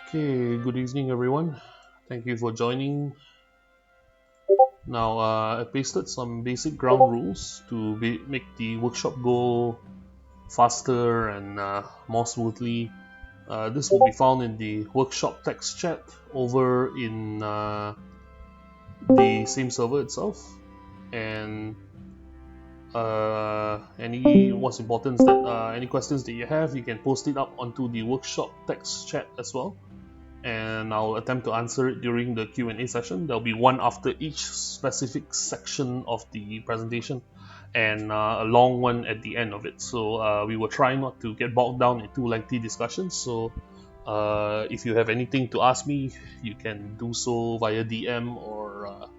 Okay, good evening everyone. Thank you for joining. Now, I pasted some basic ground rules to make the workshop go faster and more smoothly. This will be found in the workshop text chat over in the same server itself. And any what's important is that any questions that you have, you can post it up onto the workshop text chat as well, and I'll attempt to answer it during the Q&A session. There'll be one after each specific section of the presentation, and a long one at the end of it. So we will try not to get bogged down into lengthy discussions. So if you have anything to ask me, you can do so via DM or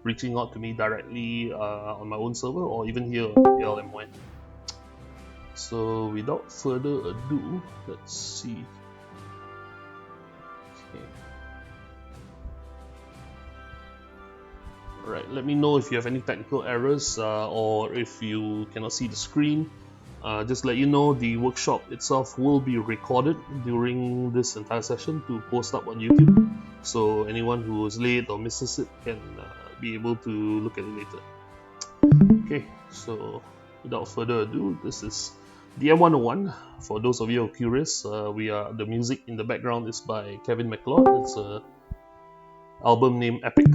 reaching out to me directly on my own server or even here on LMY. So without further ado, let's see. Okay. Alright, let me know if you have any technical errors or if you cannot see the screen. Just let you know the workshop itself will be recorded during this entire session to post up on YouTube. So anyone who is late or misses it can be able to look at it later. Okay, so without further ado, this is DM 101. For those of you who are curious, the music in the background is by Kevin MacLeod. It's an album named Epic.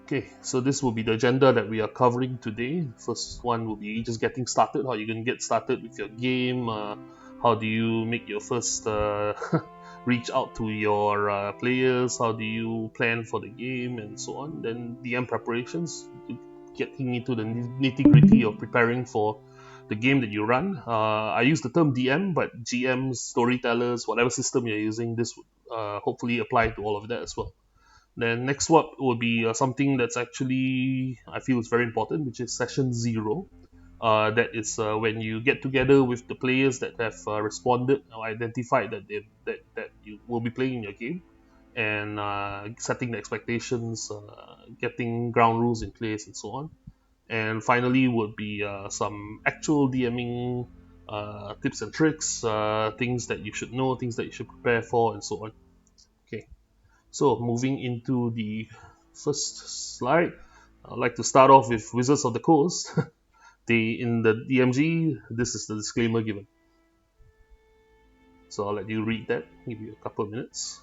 Okay, so this will be the agenda that we are covering today. First one will be just getting started, how you can get started with your game, how do you make your first reach out to your players, how do you plan for the game, and so on. Then DM preparations, getting into the nitty gritty of preparing for the game that you run. I use the term DM, but GMs, storytellers, whatever system you're using, this would hopefully apply to all of that as well. Then next up will be something that's actually I feel is very important, which is session 0. That is when you get together with the players that have responded or identified that you will be playing in your game, and setting the expectations, getting ground rules in place, and so on. And finally would be some actual DMing tips and tricks, things that you should know, things that you should prepare for, and so on. Okay. So moving into the first slide, I'd like to start off with Wizards of the Coast. In the DMG, this is the disclaimer given. So I'll let you read that, give you a couple of minutes.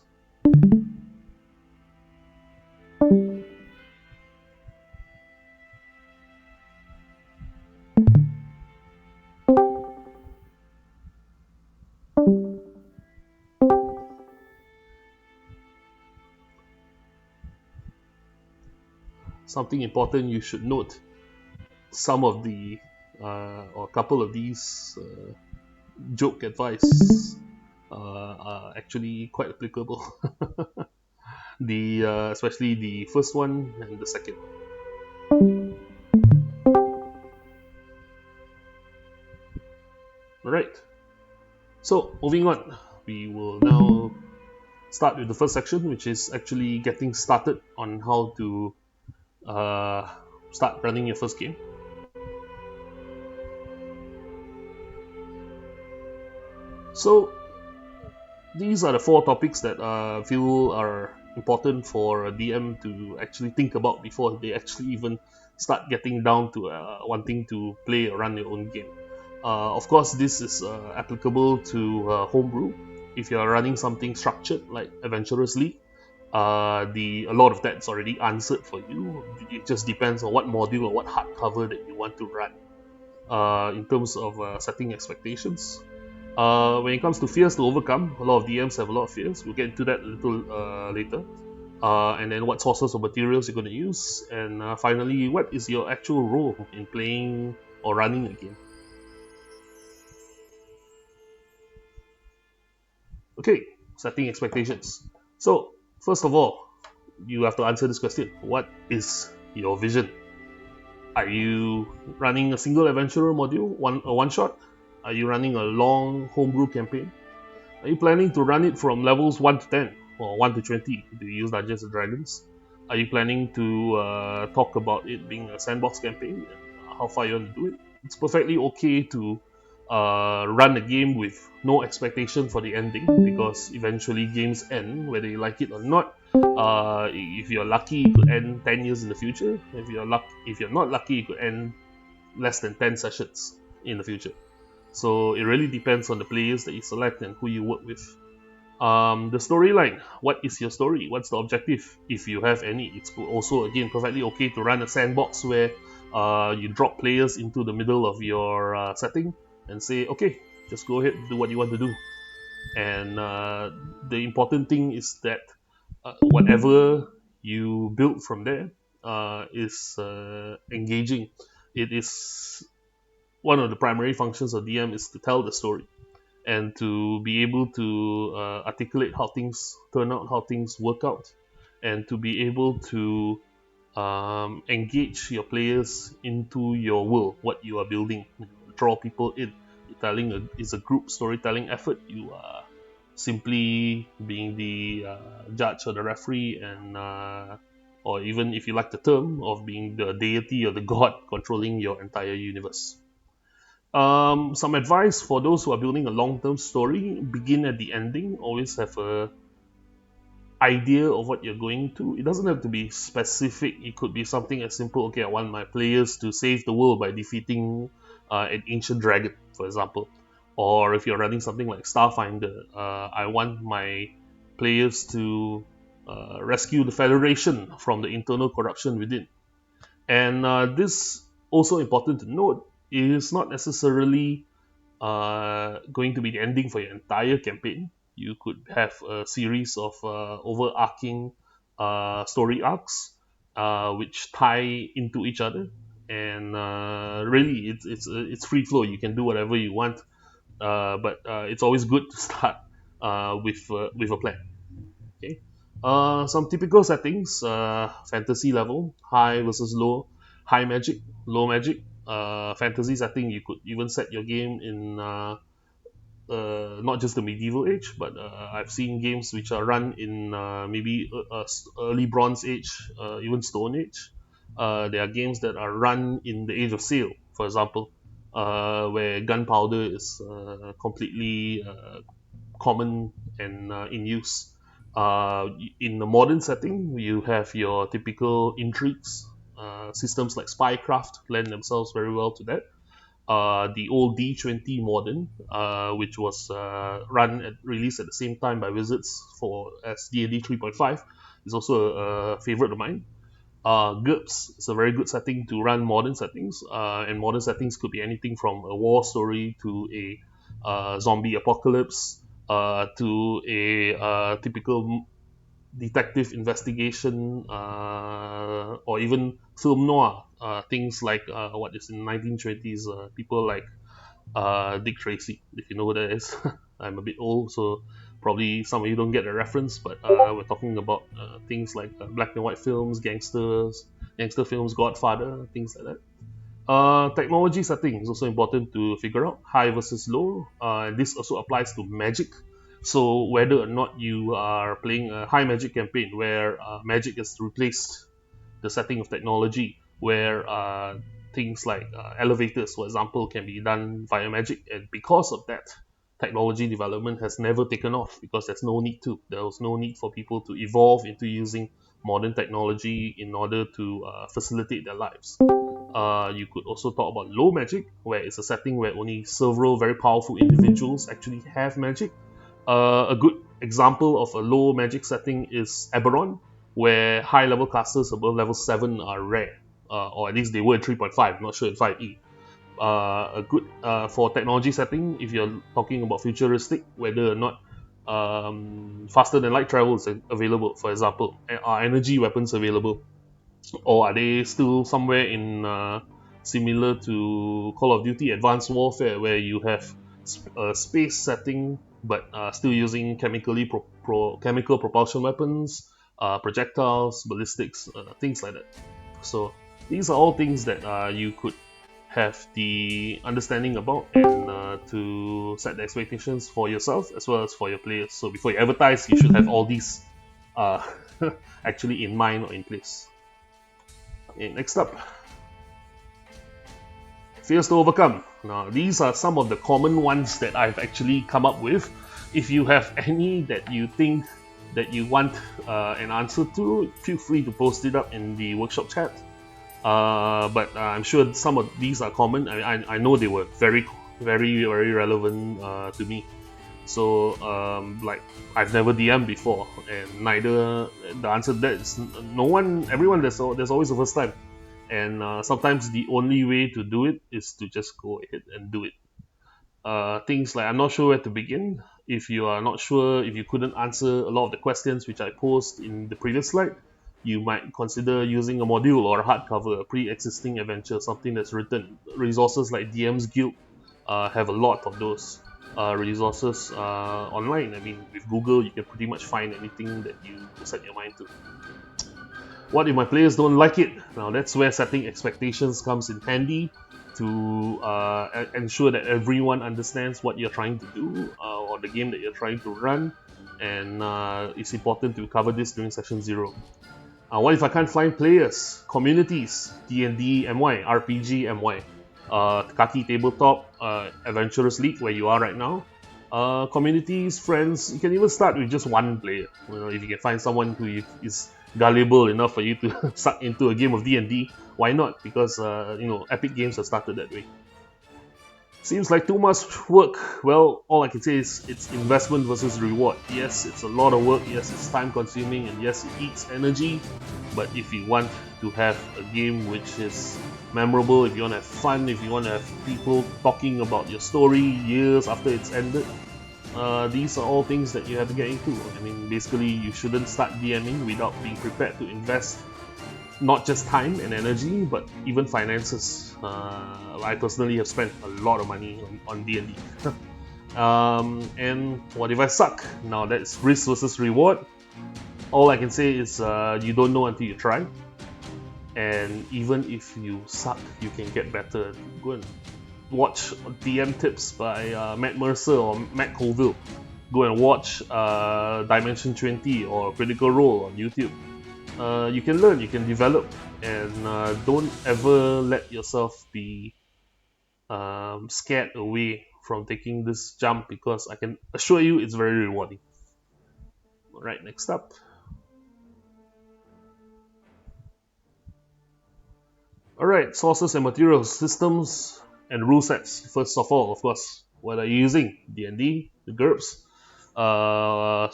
something important you should note. Some of the or a couple of these joke advice are actually quite applicable. The especially the first one and the second. Alright, so moving on, we will now start with the first section, which is actually getting started on how to start running your first game. So these are the 4 topics that I feel are important for a DM to actually think about before they actually even start getting down to wanting to play or run your own game. Of course, this is applicable to homebrew. If you are running something structured like Adventurers League, a lot of that's already answered for you. It just depends on what module or what hardcover that you want to run. In terms of setting expectations, when it comes to fears to overcome, a lot of DMs have a lot of fears. We'll get into that a little later. And then what sources of materials you're going to use, and finally, what is your actual role in playing or running a game. Okay, setting expectations. So, first of all, you have to answer this question. What is your vision? Are you running a single adventurer module, one shot? Are you running a long homebrew campaign? Are you planning to run it from levels 1 to 10 or 1 to 20? Do you use Dungeons and Dragons? Are you planning to talk about it being a sandbox campaign and how far you want to do it? It's perfectly okay to run a game with no expectation for the ending, because eventually games end whether you like it or not. If you're lucky, it could end 10 years in the future. If you're not lucky, it could end less than 10 sessions in the future. So it really depends on the players that you select and who you work with. The storyline. What is your story? What's the objective, if you have any? It's also, again, perfectly okay to run a sandbox where you drop players into the middle of your setting and say, okay, just go ahead and do what you want to do. And the important thing is that whatever you build from there is engaging. It is one of the primary functions of DM is to tell the story and to be able to articulate how things turn out, how things work out, and to be able to engage your players into your world, what you are building, draw people in. It's a group storytelling effort. You are simply being the judge or the referee, and or even, if you like the term, of being the deity or the god controlling your entire universe. Some advice for those who are building a long-term story: begin at the ending. Always have a idea of what you're going to. It doesn't have to be specific. It could be something as simple, okay, I want my players to save the world by defeating an ancient dragon, for example. Or if you're running something like Starfinder, I want my players to rescue the Federation from the internal corruption within. And this, also important to note, is not necessarily going to be the ending for your entire campaign. You could have a series of overarching story arcs which tie into each other, and really it's free flow. You can do whatever you want, but it's always good to start with a plan. Okay. Some typical settings: fantasy level, high versus low, high magic, low magic. Fantasy setting, you could even set your game in not just the medieval age, but I've seen games which are run in maybe early Bronze Age, even Stone Age. There are games that are run in the Age of Sail, for example, where gunpowder is completely common and in use. In the modern setting, you have your typical intrigues. Systems like Spycraft lend themselves very well to that. The old D20 modern, which was released at the same time by Wizards as D&D 3.5, is also a favorite of mine. GURPS is a very good setting to run modern settings, and modern settings could be anything from a war story to a zombie apocalypse, to a typical detective investigation, or even film noir, things like what is in 1920s, people like Dick Tracy, if you know who that is. I'm a bit old, so probably some of you don't get the reference, but we're talking about things like black and white films, gangster films, Godfather, things like that. Technology setting is also important to figure out, high versus low. This also applies to magic. So whether or not you are playing a high magic campaign where magic has replaced the setting of technology, where things like elevators, for example, can be done via magic, and because of that, technology development has never taken off because there's no need to. There was no need for people to evolve into using modern technology in order to facilitate their lives. You could also talk about low magic, where it's a setting where only several very powerful individuals actually have magic. A good example of a low magic setting is Eberron, where high level casters above level 7 are rare, or at least they were in 3.5, not sure in 5e. A good for technology setting, if you're talking about futuristic, whether or not faster than light travel is available, for example, are energy weapons available, or are they still somewhere in similar to Call of Duty Advanced Warfare, where you have a space setting but still using chemical propulsion weapons, projectiles, ballistics, things like that. So these are all things that you could have the understanding about, and to set the expectations for yourself as well as for your players. So before you advertise, you should have all these uh, actually in mind or in place. Okay, next up, fears to overcome. Now, these are some of the common ones that I've actually come up with. If you have any that you think that you want an answer to, feel free to post it up in the workshop chat. But I'm sure some of these are common. I know they were very, very, very relevant to me. So, like, I've never DM'd before, and neither the answer to that is no one, everyone, there's always a first time. And sometimes the only way to do it is to just go ahead and do it. Things like I'm not sure where to begin. If you are not sure, if you couldn't answer a lot of the questions which I posed in the previous slide, you might consider using a module or a hardcover, a pre-existing adventure, something that's written. Resources like DM's Guild have a lot of those resources online. I mean, with Google, you can pretty much find anything that you set your mind to. What if my players don't like it? Now that's where setting expectations comes in handy to ensure that everyone understands what you're trying to do or the game that you're trying to run, and it's important to cover this during session 0. What if I can't find players? Communities, D&D MY, RPG MY, Kaki Tabletop, Adventurers League, where you are right now. Communities, friends, you can even start with just one player. If you can find someone who is gullible enough for you to suck into a game of D&D, why not? Because Epic Games have started that way. Seems like too much work. Well, all I can say is it's investment versus reward. Yes, it's a lot of work. Yes, it's time consuming, and yes, it eats energy. But if you want to have a game which is memorable, if you want to have fun, if you want to have people talking about your story years after it's ended, these are all things that you have to get into. I mean, basically, you shouldn't start DMing without being prepared to invest not just time and energy, but even finances. I personally have spent a lot of money on D&D. And what if I suck? Now that's risk versus reward. All I can say is you don't know until you try. And even if you suck, you can get better. Go and watch DM tips by Matt Mercer or Matt Colville. Go and watch Dimension 20 or Critical Role on YouTube. You can learn, you can develop, and don't ever let yourself be scared away from taking this jump, because I can assure you it's very rewarding. Alright, next up. Alright, sources and materials, systems and rule sets. First of all, of course, what are you using? D&D, the GURPS,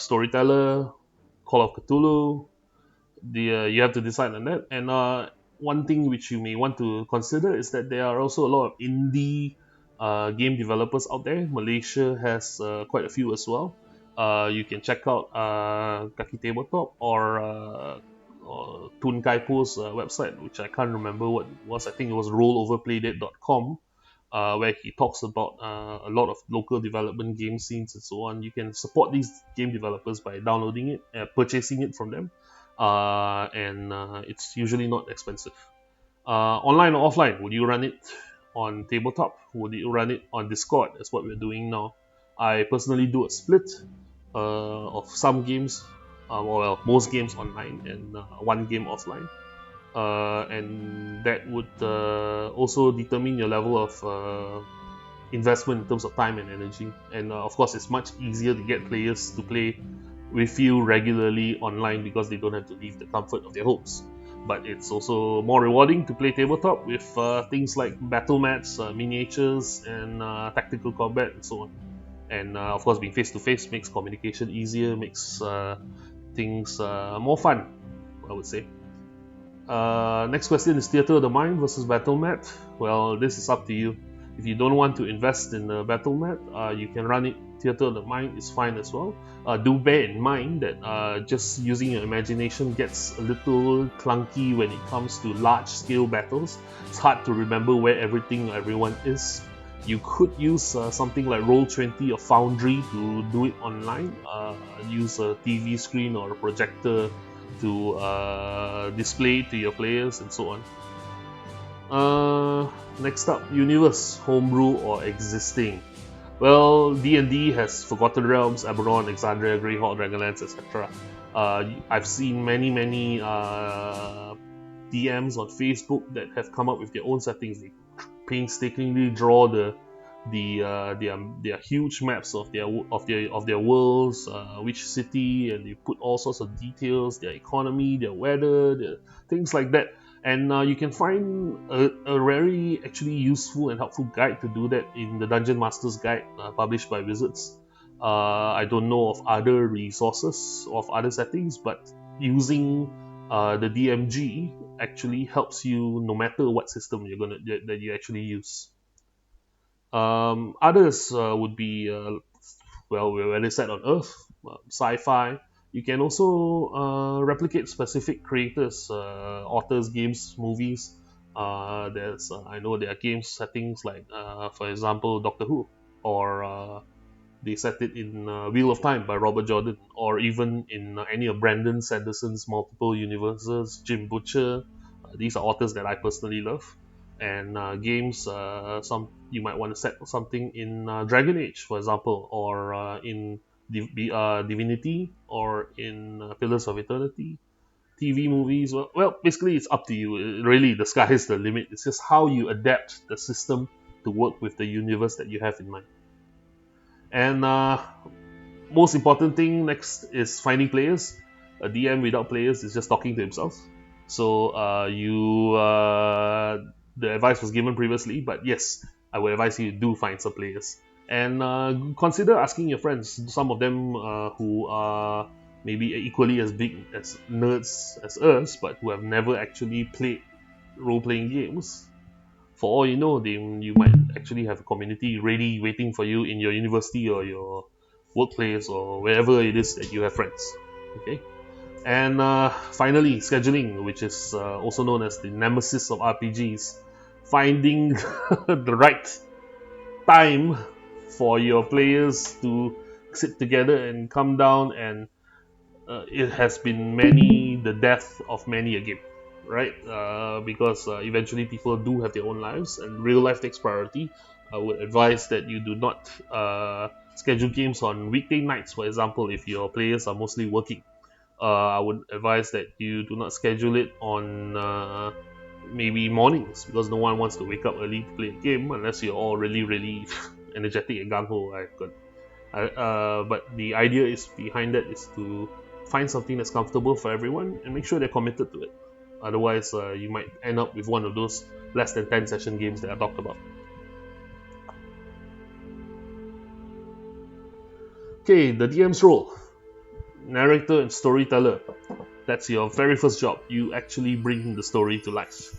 Storyteller, Call of Cthulhu. You have to decide on that. And one thing which you may want to consider is that there are also a lot of indie game developers out there. Malaysia has quite a few as well. You can check out Kaki Tabletop or Tun Kaipo's website, which I can't remember what it was. I think it was rolloverplaydead.com, where he talks about a lot of local development game scenes and so on. You can support these game developers by downloading it, purchasing it from them, and it's usually not expensive. Online or offline, would you run it on tabletop? Would you run it on Discord? That's what we're doing now. I personally do a split of some games, well, most games online and one game offline. And that would also determine your level of investment in terms of time and energy. And of course, it's much easier to get players to play with you regularly online because they don't have to leave the comfort of their homes. But it's also more rewarding to play tabletop with things like battle mats, miniatures, and tactical combat, and so on. And of course, being face to face makes communication easier, makes things more fun, I would say. Next question is Theatre of the Mind versus Battle Mat. Well, this is up to you. If you don't want to invest in a Battle Mat, you can run it. Theatre of the Mind is fine as well. Do bear in mind that just using your imagination gets a little clunky when it comes to large-scale battles. It's hard to remember where everything or everyone is. You could use something like Roll20 or Foundry to do it online. Use a TV screen or a projector to display it to your players and so on. Next up, universe, homebrew or existing. Well, D&D has Forgotten Realms, Eberron, Exandria, Greyhawk, Dragonlance, etc. I've seen many DMs on Facebook that have come up with their own settings. They painstakingly draw their huge maps of their worlds, which city, and they put all sorts of details, their economy, their weather, things like that. And you can find a very actually useful and helpful guide to do that in the Dungeon Master's Guide, published by Wizards. I don't know of other resources of other settings, but using the DMG actually helps you no matter what system that you actually use. Others would be whether set on Earth, sci-fi. You can also replicate specific creators, authors, games, movies. I know there are games settings like, for example, Doctor Who, or they set it in Wheel of Time by Robert Jordan, or even in any of Brandon Sanderson's multiple universes, Jim Butcher. These are authors that I personally love. And games, some you might want to set something in Dragon Age, for example, or in Divinity, or in Pillars of Eternity. TV, movies, well, basically it's up to you. Really, the sky is the limit. It's just how you adapt the system to work with the universe that you have in mind. And most important thing next is finding players. A DM without players is just talking to himself. So the advice was given previously, but yes, I would advise you to do find some players. And consider asking your friends, some of them who are maybe equally as big as nerds as us, but who have never actually played role-playing games. For all you know, you might actually have a community ready waiting for you in your university or your workplace or wherever it is that you have friends. Okay. And finally, scheduling, which is also known as the nemesis of RPGs. Finding the right time for your players to sit together and come down, and it has been the death of many a game, right? Because eventually people do have their own lives and real life takes priority. I would advise that you do not schedule games on weekday nights, for example, if your players are mostly working. I would advise that you do not schedule it on maybe mornings, because no one wants to wake up early to play a game unless you're all really energetic and gung-ho. But the idea is behind that is to find something that's comfortable for everyone and make sure they're committed to it. Otherwise, you might end up with one of those less than 10 session games that I talked about. Okay, the DM's role. Narrator and storyteller. That's your very first job. You actually bring the story to life.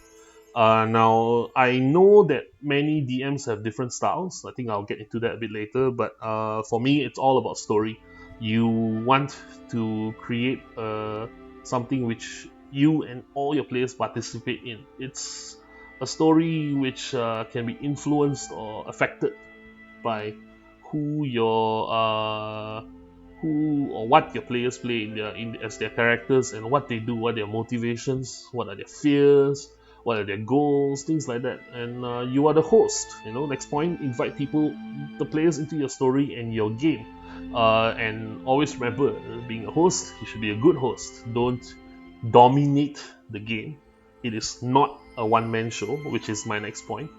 Now, I know that many DMs have different styles. I think I'll get into that a bit later. But for me, it's all about story. You want to create something which you and all your players participate in. It's a story which can be influenced or affected by who your who or what your players play as their characters, and what they do, what are their motivations, what are their fears, what are their goals, things like that. And you are the host. Next point, invite the players into your story and your game. And always remember, being a host, you should be a good host. Don't dominate the game. It is not a one-man show, which is my next point.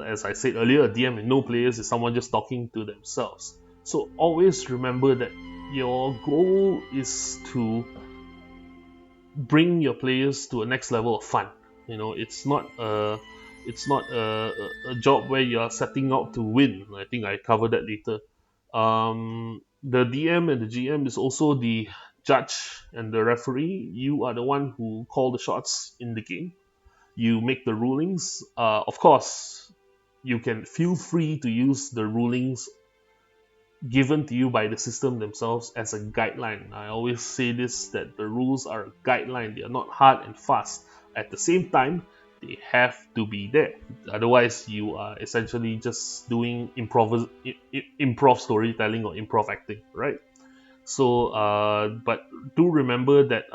As I said earlier, a DM with no players is someone just talking to themselves. So always remember that your goal is to bring your players to a next level of fun. It's not a job where you are setting out to win. I think I cover that later. The DM and the GM is also the judge and the referee. You are the one who call the shots in the game. You make the rulings. Of course, you can feel free to use the rulings given to you by the system themselves as a guideline. I always say this, that the rules are a guideline. They are not hard and fast. At the same time, they have to be there. Otherwise, you are essentially just doing improv storytelling or improv acting, right? So, but do remember that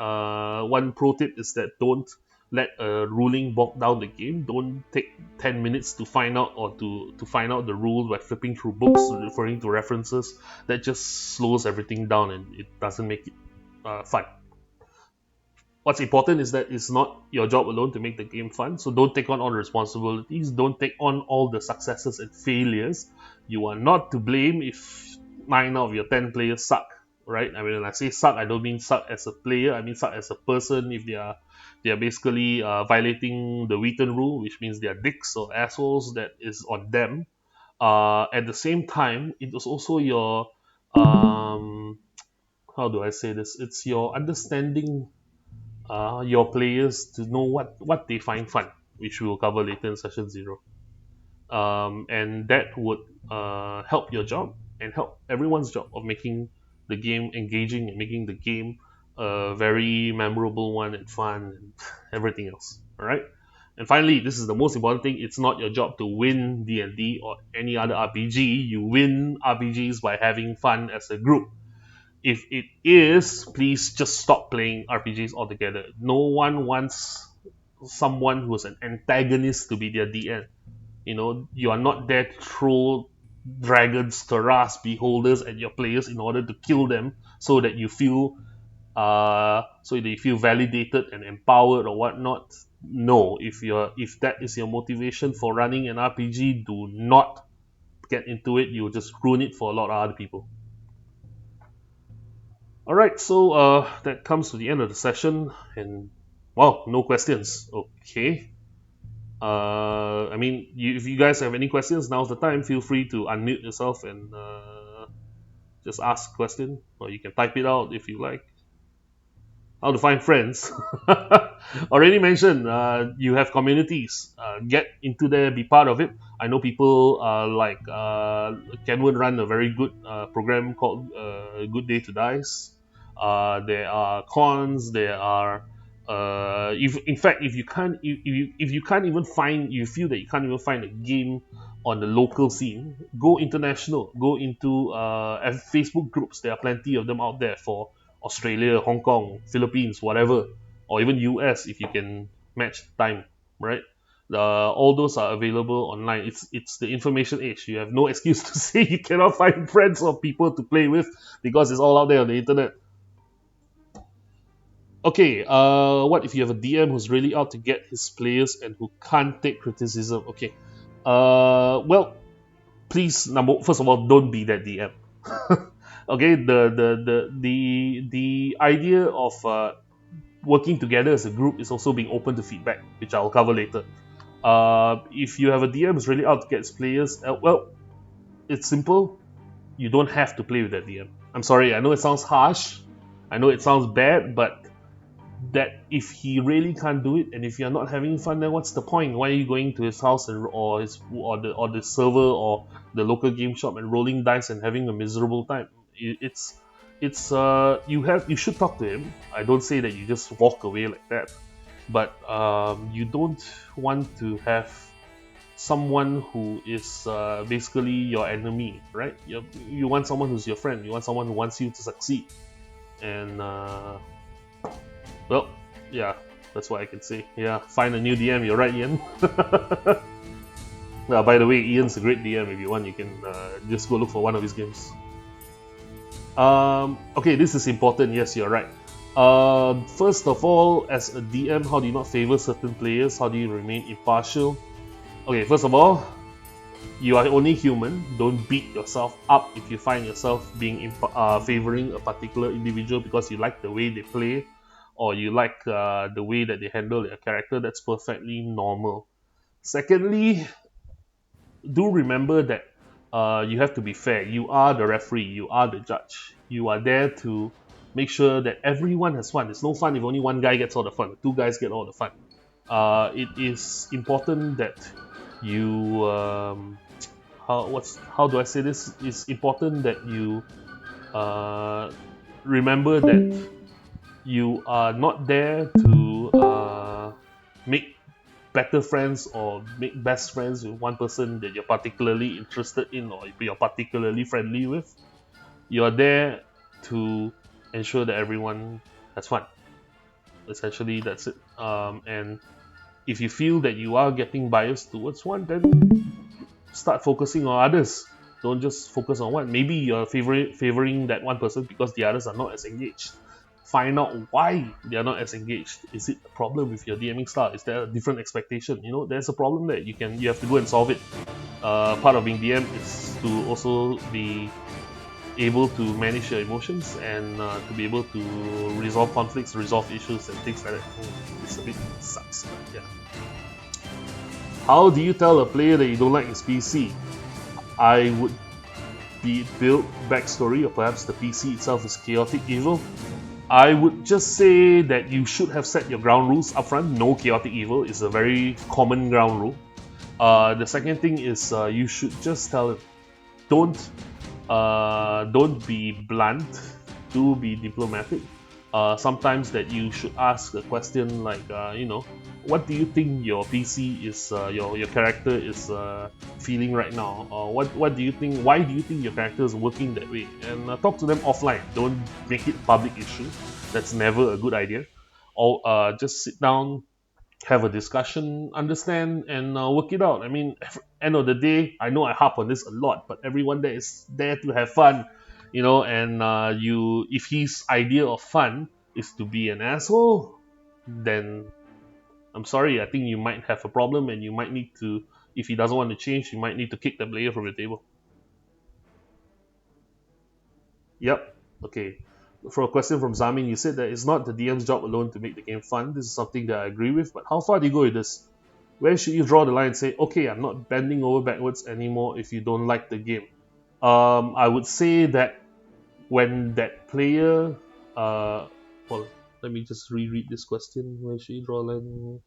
one pro tip is that don't let a ruling bog down the game. Don't take 10 minutes to find out or to find out the rules by flipping through books, referring to references. That just slows everything down and it doesn't make it fun. What's important is that it's not your job alone to make the game fun. So don't take on all the responsibilities. Don't take on all the successes and failures. You are not to blame if 9 out of your 10 players suck, right? I mean, when I say suck, I don't mean suck as a player. I mean suck as a person. If they are basically violating the Wheaton rule, which means they are dicks or assholes, that is on them. At the same time, it was also your how do I say this? It's your understanding your players to know what they find fun, which we will cover later in session 0. And that would help your job and help everyone's job of making the game engaging and making the game a very memorable one and fun and everything else. All right. And finally, this is the most important thing. It's not your job to win D&D or any other RPG. You win RPGs by having fun as a group. If it is, please just stop playing RPGs altogether. No one wants someone who's an antagonist to be their DM. You are not there to throw dragons, Taras, beholders at your players in order to kill them so that you feel validated and empowered or whatnot. No, if that is your motivation for running an RPG, do not get into it. You'll just ruin it for a lot of other people. Alright, so that comes to the end of the session, and wow, no questions. Okay. I mean, if you guys have any questions, now's the time. Feel free to unmute yourself and just ask a question, or you can type it out if you like. How to find friends. Already mentioned, you have communities. Get into there, be part of it. I know people like Kenwood run a very good program called Good Day to Dice. There are cons. There are if you can't even find, you feel that you can't even find a game on the local scene, go international. Go into Facebook groups. There are plenty of them out there for Australia, Hong Kong, Philippines, whatever, or even US if you can match time, right? All those are available online. It's the information age. You have no excuse to say you cannot find friends or people to play with because it's all out there on the internet. Okay, what if you have a DM who's really out to get his players and who can't take criticism? Okay, well, please, first of all, don't be that DM. Okay, the idea of working together as a group is also being open to feedback, which I'll cover later. If you have a DM who's really out to get his players, well, it's simple. You don't have to play with that DM. I'm sorry, I know it sounds harsh, I know it sounds bad, but that if he really can't do it, and if you're not having fun, then what's the point? Why are you going to his house or the server or the local game shop and rolling dice and having a miserable time? It's it's you should talk to him. I don't say that you just walk away like that, but you don't want to have someone who is basically your enemy, right? You want someone who's your friend. You want someone who wants you to succeed. And well, yeah, that's what I can say. Yeah, find a new DM. You're right, Ian. By the way, Ian's a great DM. If you want, you can just go look for one of his games. Okay, this is important. Yes, you're right. First of all, as a DM, how do you not favor certain players? How do you remain impartial? Okay, first of all, you are only human. Don't beat yourself up if you find yourself being favoring a particular individual because you like the way they play or you like the way that they handle their character. That's perfectly normal. Secondly, do remember that you have to be fair. You are the referee, you are the judge. You are there to make sure that everyone has fun. It's no fun if only one guy gets all the fun, two guys get all the fun. It is important that you how do I say this? It's important that you remember that you are not there to make better friends or make best friends with one person that you're particularly interested in or you're particularly friendly with. You're there to ensure that everyone has fun. Essentially, that's it. And if you feel that you are getting biased towards one, then start focusing on others. Don't just focus on one. Maybe you're favoring that one person because the others are not as engaged. Find out why they are not as engaged. Is it a problem with your DMing style? Is there a different expectation? There's a problem there. You have to go and solve it. Part of being DM is to also be able to manage your emotions and to be able to resolve conflicts, resolve issues, and things like that. It's a bit sucks, but yeah. How do you tell a player that you don't like his PC? I would be build backstory, or perhaps the PC itself is chaotic evil. I would just say that you should have set your ground rules upfront. No chaotic evil is a very common ground rule. The second thing is you should just tell him, don't be blunt, do be diplomatic. Sometimes that you should ask a question like, what do you think your PC is, your character is feeling right now? Or what do you think? Why do you think your character is working that way? And talk to them offline. Don't make it a public issue. That's never a good idea. Or just sit down, have a discussion, understand, and work it out. I mean, end of the day, I know I harp on this a lot, but everyone there is there to have fun, And if his idea of fun is to be an asshole, then I'm sorry. I think you might have a problem, and you might need to. If he doesn't want to change, you might need to kick the player from the table. Yep. Okay. For a question from Zamin, you said that it's not the DM's job alone to make the game fun. This is something that I agree with, but how far do you go with this? Where should you draw the line and say, okay, I'm not bending over backwards anymore if you don't like the game? I would say that when that player, well, let me just reread this question. Where should you draw the line?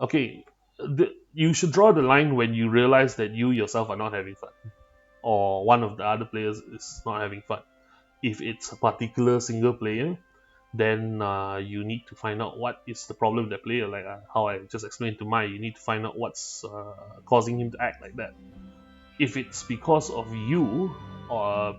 Okay, you should draw the line when you realize that you yourself are not having fun, or one of the other players is not having fun. If it's a particular single player, then you need to find out what is the problem with that player. Like how I just explained to Mai, you need to find out what's causing him to act like that. If it's because of you,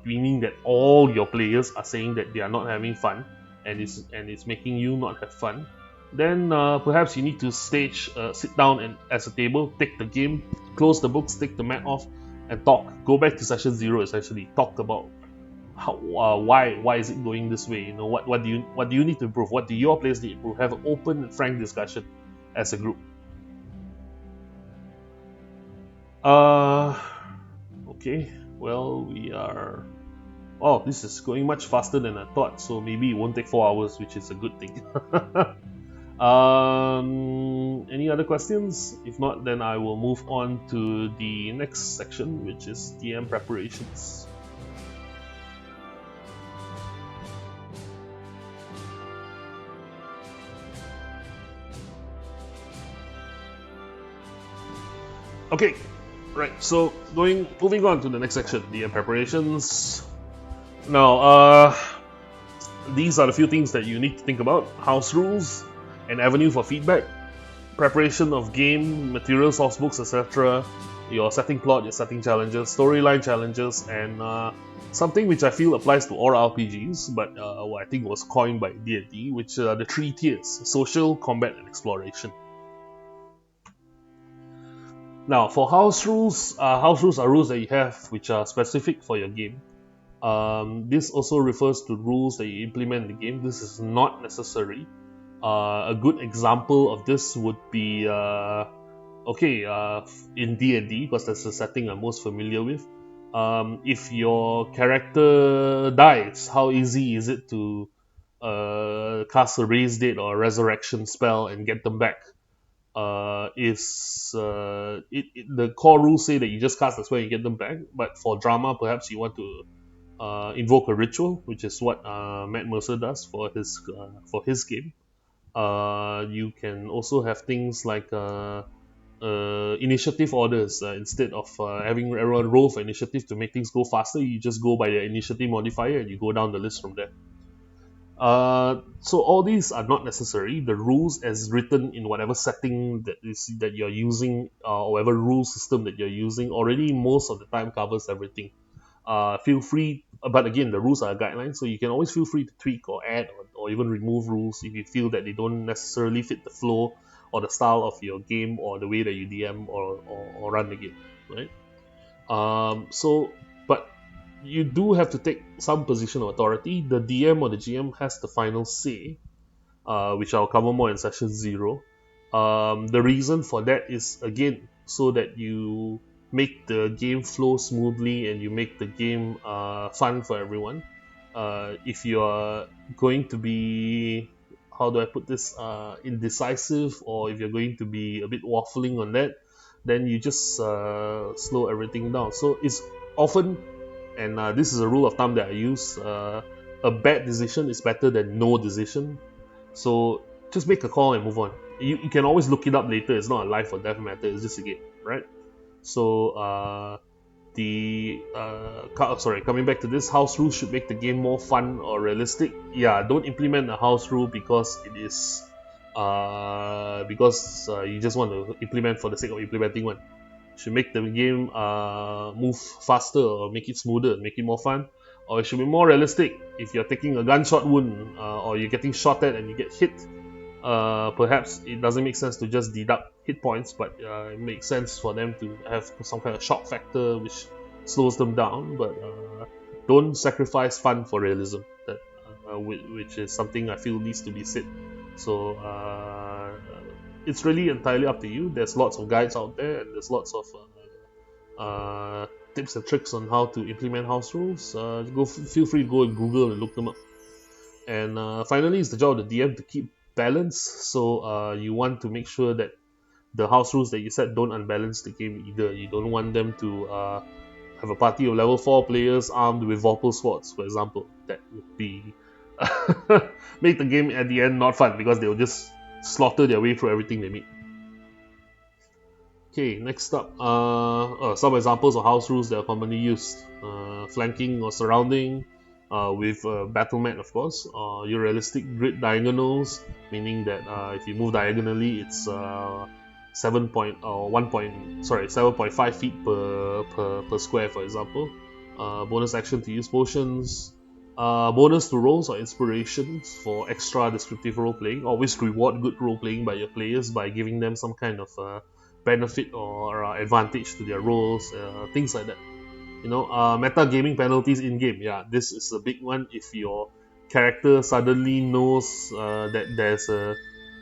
meaning that all your players are saying that they are not having fun, and it's making you not have fun, then perhaps you need to sit down and as a table, take the game, close the books, take the mat off, and talk. Go back to session 0 essentially. Talk about why is it going this way? What do you need to improve? What do your players need to improve? Have an open and frank discussion as a group. Okay. Well, we are. Oh, this is going much faster than I thought. So maybe it won't take 4 hours, which is a good thing. Any other questions? If not, then I will move on to the next section, which is DM preparations. Okay, right. So moving on to the next section, DM preparations. Now, these are the few things that you need to think about: house rules, an avenue for feedback, preparation of game materials, source books, etc. Your setting plot, your setting challenges, storyline challenges, and something which I feel applies to all RPGs, but what I think was coined by D&D, which are the three tiers: social, combat, and exploration. Now, for house rules are rules that you have which are specific for your game. This also refers to rules that you implement in the game. This is not necessary. A good example of this would be in D&D, because that's the setting I'm most familiar with. If your character dies, how easy is it to cast a raise dead or a resurrection spell and get them back? The core rules say that you just cast the spell and you get them back, but for drama, perhaps you want to invoke a ritual, which is what Matt Mercer does for his game. You can also have things like initiative orders. Instead of having everyone roll for initiative to make things go faster, you just go by the initiative modifier and you go down the list from there. So all these are not necessary. The rules as written in whatever setting that you're using, or whatever rule system that you're using, already most of the time covers everything. Feel free, but again, the rules are a guideline, so you can always feel free to tweak or add or even remove rules if you feel that they don't necessarily fit the flow or the style of your game or the way that you DM or run the game, right? But you do have to take some position of authority. The DM or the GM has the final say, which I'll cover more in session 0. The reason for that is, again, so that you make the game flow smoothly and you make the game fun for everyone. If you are going to be, how do I put this, indecisive, or if you're going to be a bit waffling on that, then you just slow everything down. So it's often, and this is a rule of thumb that I use, a bad decision is better than no decision. So just make a call and move on. You can always look it up later. It's not a life or death matter. It's just a game, right? So coming back to this, house rules should make the game more fun or realistic. Yeah, don't implement a house rule because it is because you just want to implement for the sake of implementing one. Should make the game move faster, or make it smoother, make it more fun, or it should be more realistic. If you're taking a gunshot wound, or you're getting shot at and you get hit, perhaps it doesn't make sense to just deduct hit points, but it makes sense for them to have some kind of shock factor which slows them down. But don't sacrifice fun for realism. Which is something I feel needs to be said. So it's really entirely up to you. There's lots of guides out there, and there's lots of tips and tricks on how to implement house rules. Feel free to go and Google and look them up. And finally, it's the job of the DM to keep balance. So you want to make sure that the house rules that you set don't unbalance the game either. You don't want them to have a party of level 4 players armed with Vorpal swords, for example. That would be make the game at the end not fun, because they'll just slaughter their way through everything they meet. Okay, next up, some examples of house rules that are commonly used. Flanking or surrounding, with battle mat, of course. Your realistic grid diagonals, meaning that if you move diagonally, it's 7.5 feet per square, for example. Bonus action to use potions. Bonus to rolls or inspirations for extra descriptive role playing. Always reward good role playing by your players by giving them some kind of benefit or advantage to their rolls, things like that. Meta gaming penalties in game. Yeah, this is a big one. If your character suddenly knows that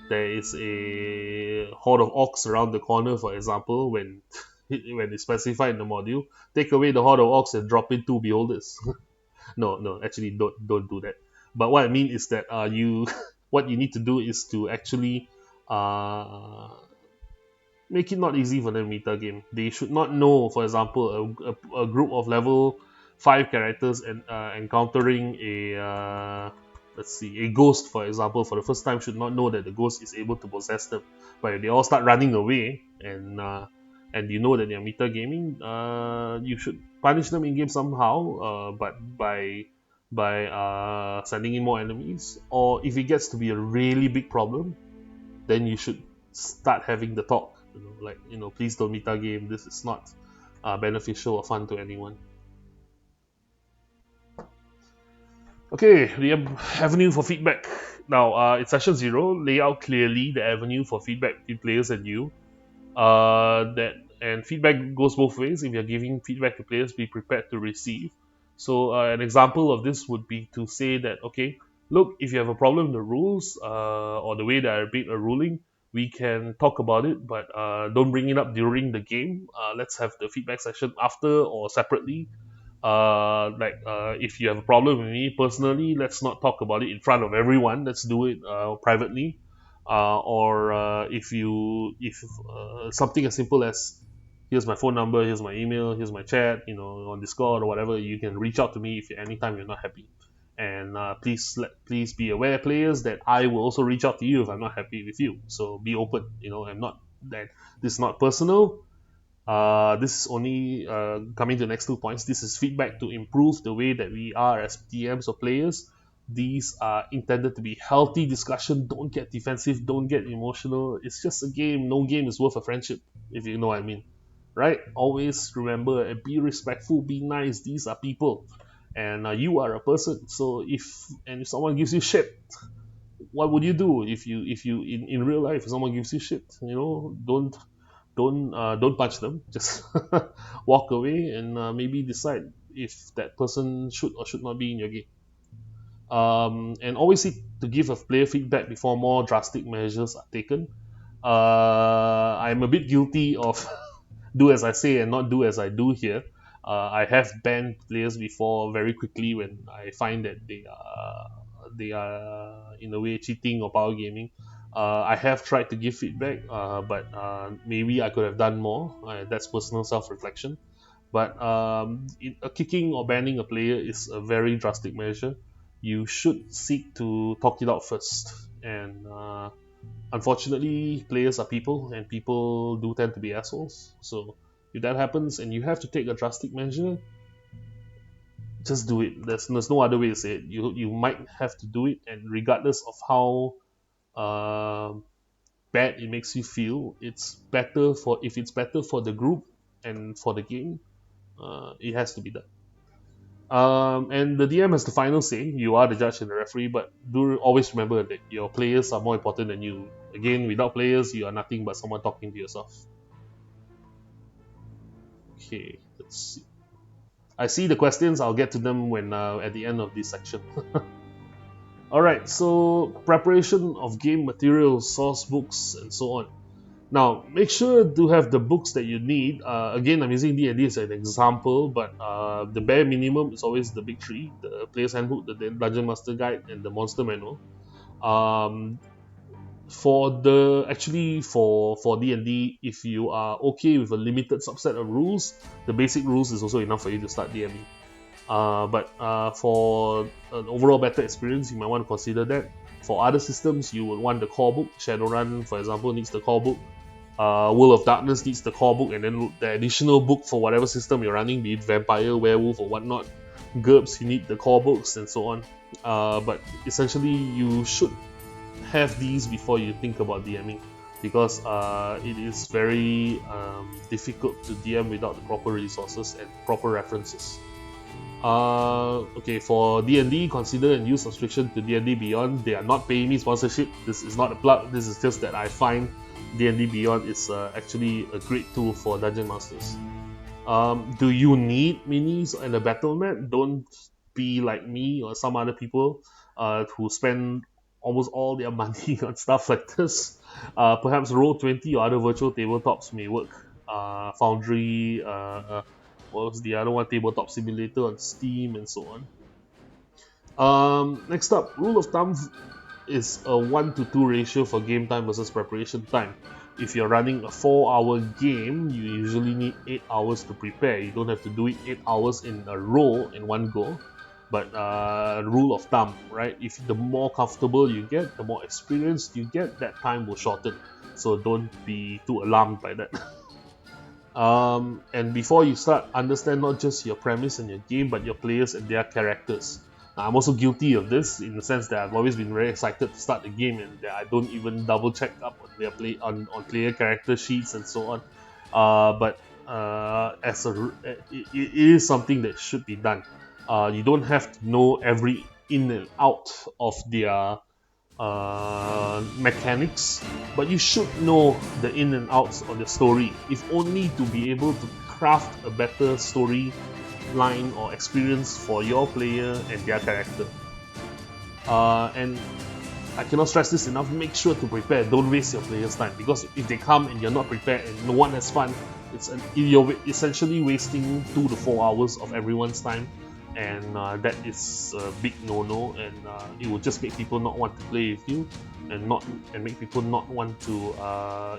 there is a horde of orcs around the corner, for example, when it's specified in the module, take away the horde of orcs and drop in 2 beholders. No, actually don't do that. But what I mean is that what you need to do is to actually make it not easy for them meta game. They should not know, for example, a group of level 5 characters and encountering a ghost, for example, for the first time, should not know that the ghost is able to possess them. But if they all start running away and you know that they're meta gaming, you should punish them in game somehow, but by by sending in more enemies, or if it gets to be a really big problem, then you should start having the talk. Please don't meta game. This is not beneficial or fun to anyone. Okay, the avenue for feedback. Now, in session 0, lay out clearly the avenue for feedback between players and you. And feedback goes both ways. If you're giving feedback to players, be prepared to receive. So, an example of this would be to say that, okay, look, if you have a problem with the rules or the way that I made a ruling, we can talk about it, but don't bring it up during the game. Let's have the feedback session after or separately. If you have a problem with me personally, let's not talk about it in front of everyone. Let's do it privately. Or if something as simple as, here's my phone number, here's my email, here's my chat, on Discord or whatever, you can reach out to me if anytime you're not happy. And please be aware, players, that I will also reach out to you if I'm not happy with you. So be open. I'm not that this is not personal. This is only coming to the next 2 points. This is feedback to improve the way that we are as DMs or players. These are intended to be healthy discussion. Don't get defensive. Don't get emotional. It's just a game. No game is worth a friendship, if you know what I mean. Right? Always remember and be respectful. Be nice. These are people, and you are a person. So if someone gives you shit, what would you do if you in real life, if someone gives you shit? Don't punch them. Just walk away and maybe decide if that person should or should not be in your game. And always seek to give a player feedback before more drastic measures are taken. I'm a bit guilty of do as I say and not do as I do here. I have banned players before very quickly when I find that they are in a way cheating or power gaming. I have tried to give feedback, but maybe I could have done more. That's personal self-reflection. But kicking or banning a player is a very drastic measure. You should seek to talk it out first. And unfortunately, players are people, and people do tend to be assholes. So if that happens and you have to take a drastic measure, just do it. There's no other way to say it. You might have to do it, and regardless of how bad it makes you feel, if it's better for the group and for the game, it has to be done. And the DM has the final say. You are the judge and the referee, but do always remember that your players are more important than you. Again, without players, you are nothing but someone talking to yourself. Okay, let's see. I see the questions. I'll get to them when at the end of this section. Alright, so preparation of game materials, source books, and so on. Now, make sure to have the books that you need. Again, I'm using D&D as an example, but the bare minimum is always the big three: the Player's Handbook, the Dungeon Master Guide, and the Monster Manual. For D&D, if you are okay with a limited subset of rules, the basic rules is also enough for you to start DMing. But for an overall better experience, you might want to consider that. For other systems, you would want the core book. Shadowrun, for example, needs the core book. World of Darkness needs the core book, and then the additional book for whatever system you're running, be it Vampire, Werewolf, or whatnot. GURPS, you need the core books, and so on. But essentially, you should have these before you think about DMing, because it is very difficult to DM without the proper resources and proper references. Okay, for D&D, consider and use subscription to D&D Beyond. They are not paying me sponsorship. This is not a plug. This is just that I find D&D Beyond is actually a great tool for Dungeon Masters. Do you need minis and a battle mat? Don't be like me or some other people who spend almost all their money on stuff like this. Perhaps Roll20 or other virtual tabletops may work. Foundry, what was the other one? Tabletop Simulator on Steam, and so on. Next up, rule of thumb is a 1-to-2 ratio for game time versus preparation time. If you're running a 4-hour game, you usually need 8 hours to prepare. You don't have to do it 8 hours in a row in one go. But rule of thumb, right? If the more comfortable you get, the more experienced you get, that time will shorten. So don't be too alarmed by that. And before you start, understand not just your premise and your game, but your players and their characters. I'm also guilty of this in the sense that I've always been very excited to start the game and that I don't even double check up on their on player character sheets and so on. But as it is something that should be done. You don't have to know every in and out of their mechanics, but you should know the in and outs of the story, if only to be able to craft a better story line or experience for your player and their character. And I cannot stress this enough, make sure to prepare. Don't waste your players' time, because if they come and you're not prepared and no one has fun, you're essentially wasting 2 to 4 hours of everyone's time, and that is a big no-no, and it will just make people not want to play with you, and make people not want to.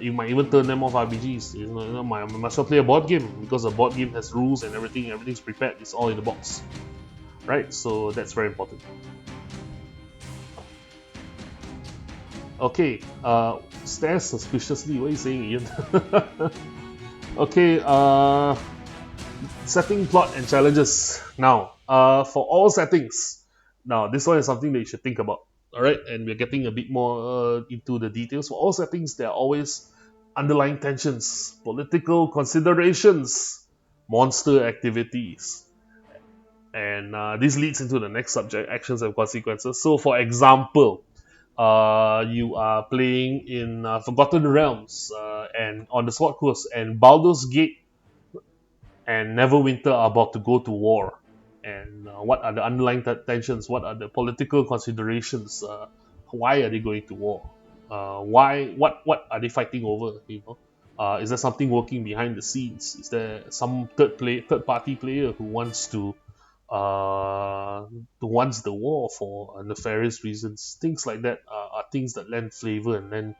You might even turn them off RPGs. I might as well play a board game, because a board game has rules and everything. Everything's prepared. It's all in the box, right? So that's very important. Okay, stare suspiciously. What are you saying, Ian? Okay, setting plot and challenges. Now, for all settings, now this one is something that you should think about. All right, and we're getting a bit more into the details. For all settings, there are always underlying tensions, political considerations, monster activities, and this leads into the next subject: actions and consequences. So, for example, you are playing in Forgotten Realms and on the Sword Coast, and Baldur's Gate and Neverwinter are about to go to war. And what are the underlying tensions? What are the political considerations? Why are they going to war? Why? What are they fighting over? Is there something working behind the scenes? Is there some third party player who wants the war for nefarious reasons? Things like that are things that lend flavor and lend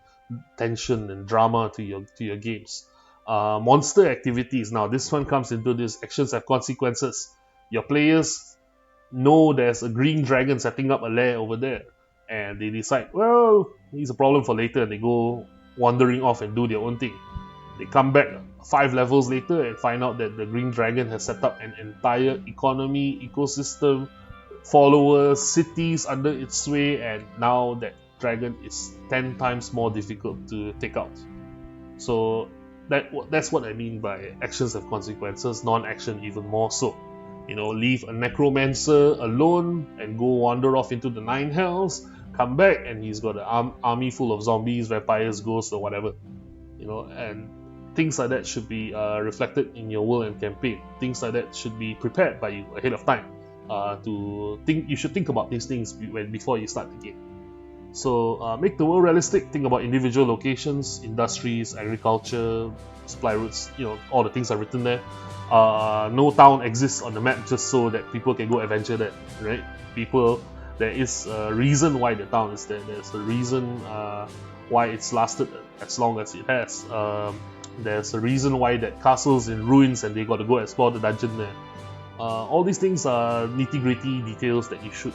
tension and drama to your games. Monster activities. Now, this one comes into this: actions have consequences. Your players know there's a green dragon setting up a lair over there, and they decide, well, he's a problem for later, and they go wandering off and do their own thing. They come back 5 levels later and find out that the green dragon has set up an entire economy, ecosystem, followers, cities under its sway, and now that dragon is 10 times more difficult to take out. So that's what I mean by actions have consequences, non-action even more so. Leave a necromancer alone and go wander off into the nine hells, come back and he's got an army full of zombies, vampires, ghosts, or whatever. And things like that should be reflected in your world and campaign. Things like that should be prepared by you ahead of time. You should think about these things before you start the game. So make the world realistic. Think about individual locations, industries, agriculture, supply routes. All the things are written there. No town exists on the map just so that people can go adventure there, right? There is a reason why the town is there. There's a reason why it's lasted as long as it has. There's a reason why that castle's in ruins and they got to go explore the dungeon there. All these things are nitty-gritty details that you should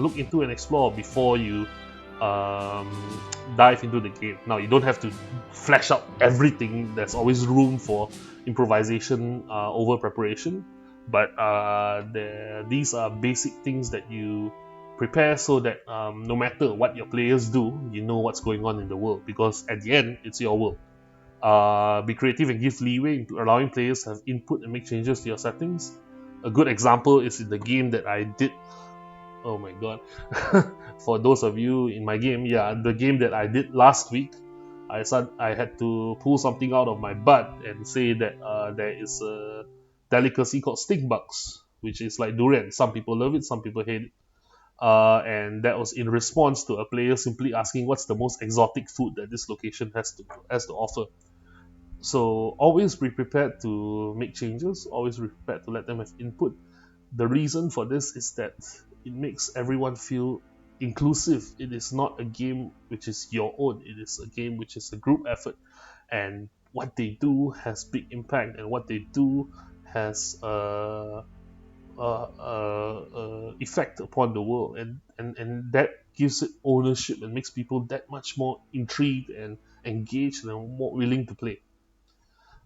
look into and explore before you dive into the game. Now, you don't have to flesh out everything. There's always room for improvisation over preparation, but these are basic things that you prepare so that no matter what your players do, you know what's going on in the world, because at the end, it's your world. Be creative and give leeway into allowing players to have input and make changes to your settings. A good example is in the game that I did. Oh my god. For those of you in my game, the game that I did last week, I had to pull something out of my butt and say that there is a delicacy called stink bugs, which is like durian. Some people love it, some people hate it. And that was in response to a player simply asking what's the most exotic food that this location has to offer. So always be prepared to make changes, always be prepared to let them have input. The reason for this is that it makes everyone feel inclusive. It is not a game which is your own, it is a game which is a group effort. And what they do has big impact, and what they do has effect upon the world, and that gives it ownership and makes people that much more intrigued and engaged and more willing to play.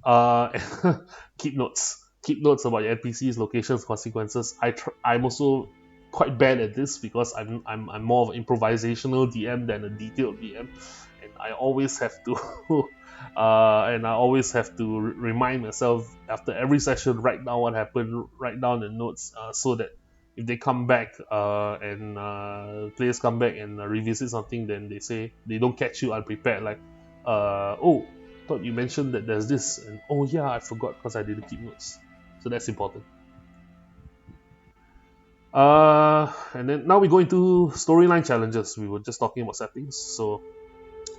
uh, keep notes about your NPCs, locations, consequences. I'm also quite bad at this because I'm more of an improvisational DM than a detailed DM, and I always have to remind myself after every session, write down what happened, write down the notes, so that if they come back and players come back and revisit something, then they don't catch you unprepared, like oh, thought you mentioned that there's this, and oh yeah, I forgot because I didn't keep notes. So that's important. And then now we go into storyline challenges. We were just talking about settings, so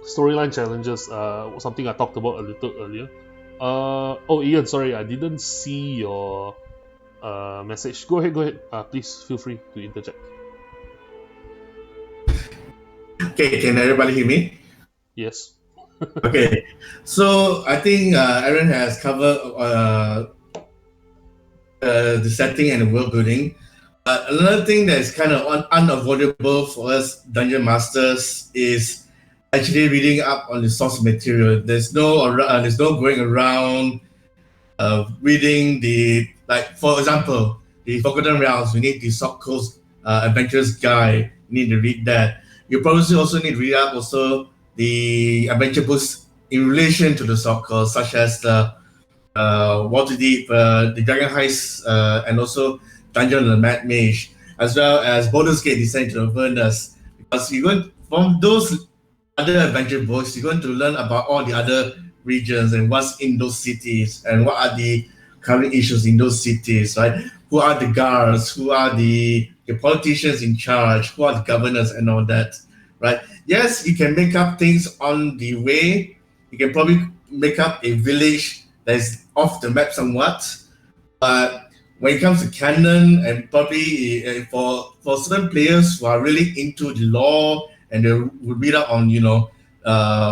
storyline challenges, was something I talked about a little earlier. Oh, Ian, sorry, I didn't see your message. Go ahead. Please feel free to interject. Okay, can everybody hear me? Yes. Okay, so I think Aaron has covered the setting and the world building. Another thing that is kind of unavoidable for us dungeon masters is actually reading up on the source material. There's no going around reading for example, the Forgotten Realms. We need the Soft Coast Adventurers Guide. You need to read that. You probably also need to read up also the adventure books in relation to the Soft Coast, such as the Waterdeep, the Dragon Heist, and also Dungeon of the Mad Mage, as well as Baldur's Gate Descent into the Avernus. Because you're going from those other adventure books, you're going to learn about all the other regions and what's in those cities and what are the current issues in those cities, right? Who are the guards? Who are the politicians in charge? Who are the governors and all that, right? Yes, you can make up things on the way. You can probably make up a village that is off the map somewhat, but when it comes to canon and probably for certain players who are really into the lore and they would read up on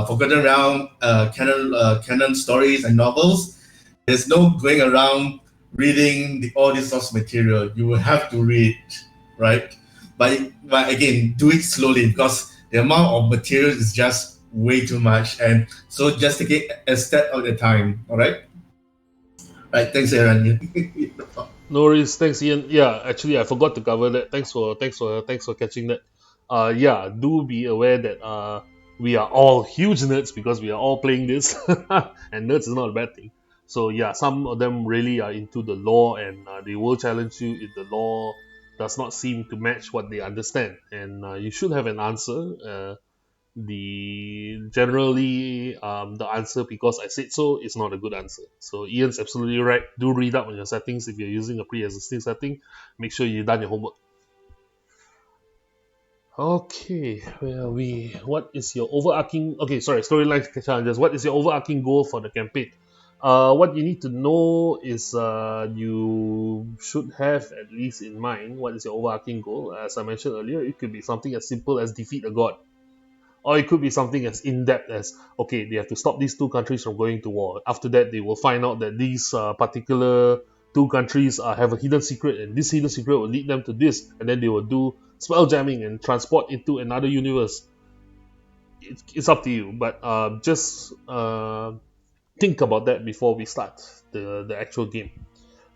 Forgotten Realm canon stories and novels, there's no going around reading all this source material. You will have to read, right? But again, do it slowly because the amount of material is just way too much, and so just take it a step at a time. All right. Right. Thanks, Aaron. No worries. Thanks, Ian. Yeah, actually, I forgot to cover that. Thanks for catching that. Yeah, do be aware that we are all huge nerds because we are all playing this, and nerds is not a bad thing. So yeah, some of them really are into the lore, and they will challenge you if the lore does not seem to match what they understand, and you should have an answer. The answer because I said so is not a good answer. So Ian's absolutely right. Do read up on your settings if you're using a pre-existing setting. Make sure you've done your homework. Okay, where are we? What is your overarching? Okay, sorry, storyline challenges. What is your overarching goal for the campaign? What you need to know is you should have at least in mind what is your overarching goal. As I mentioned earlier, it could be something as simple as defeat a god. Or it could be something as in-depth as, okay, they have to stop these two countries from going to war. After that, they will find out that these particular two countries have a hidden secret, and this hidden secret will lead them to this, and then they will do spell jamming and transport into another universe. It's up to you, but just think about that before we start the actual game.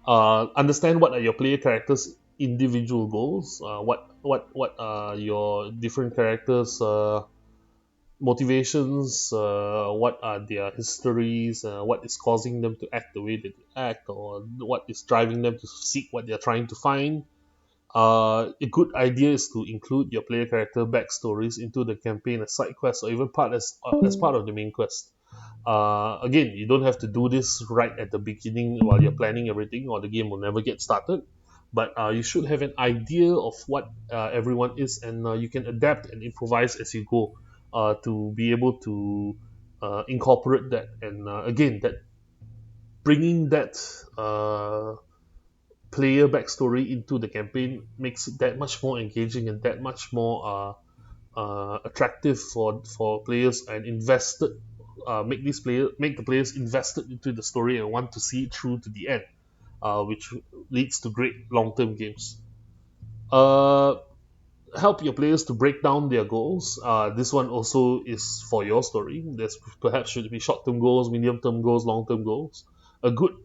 Understand what are your player characters' individual goals. What are your different characters' motivations, what are their histories, what is causing them to act the way that they act, or what is driving them to seek what they're trying to find. A good idea is to include your player character backstories into the campaign as side quests or even as part of the main quest. Again, you don't have to do this right at the beginning while you're planning everything, or the game will never get started. But you should have an idea of what everyone is, and you can adapt and improvise as you go to be able to incorporate that. And again, that bringing that player backstory into the campaign makes it that much more engaging and that much more attractive for players, and invested make the players invested into the story and want to see it through to the end, which leads to great long-term games. Help your players to break down their goals. This one also is for your story. There's perhaps should be short-term goals, medium-term goals, long-term goals. A good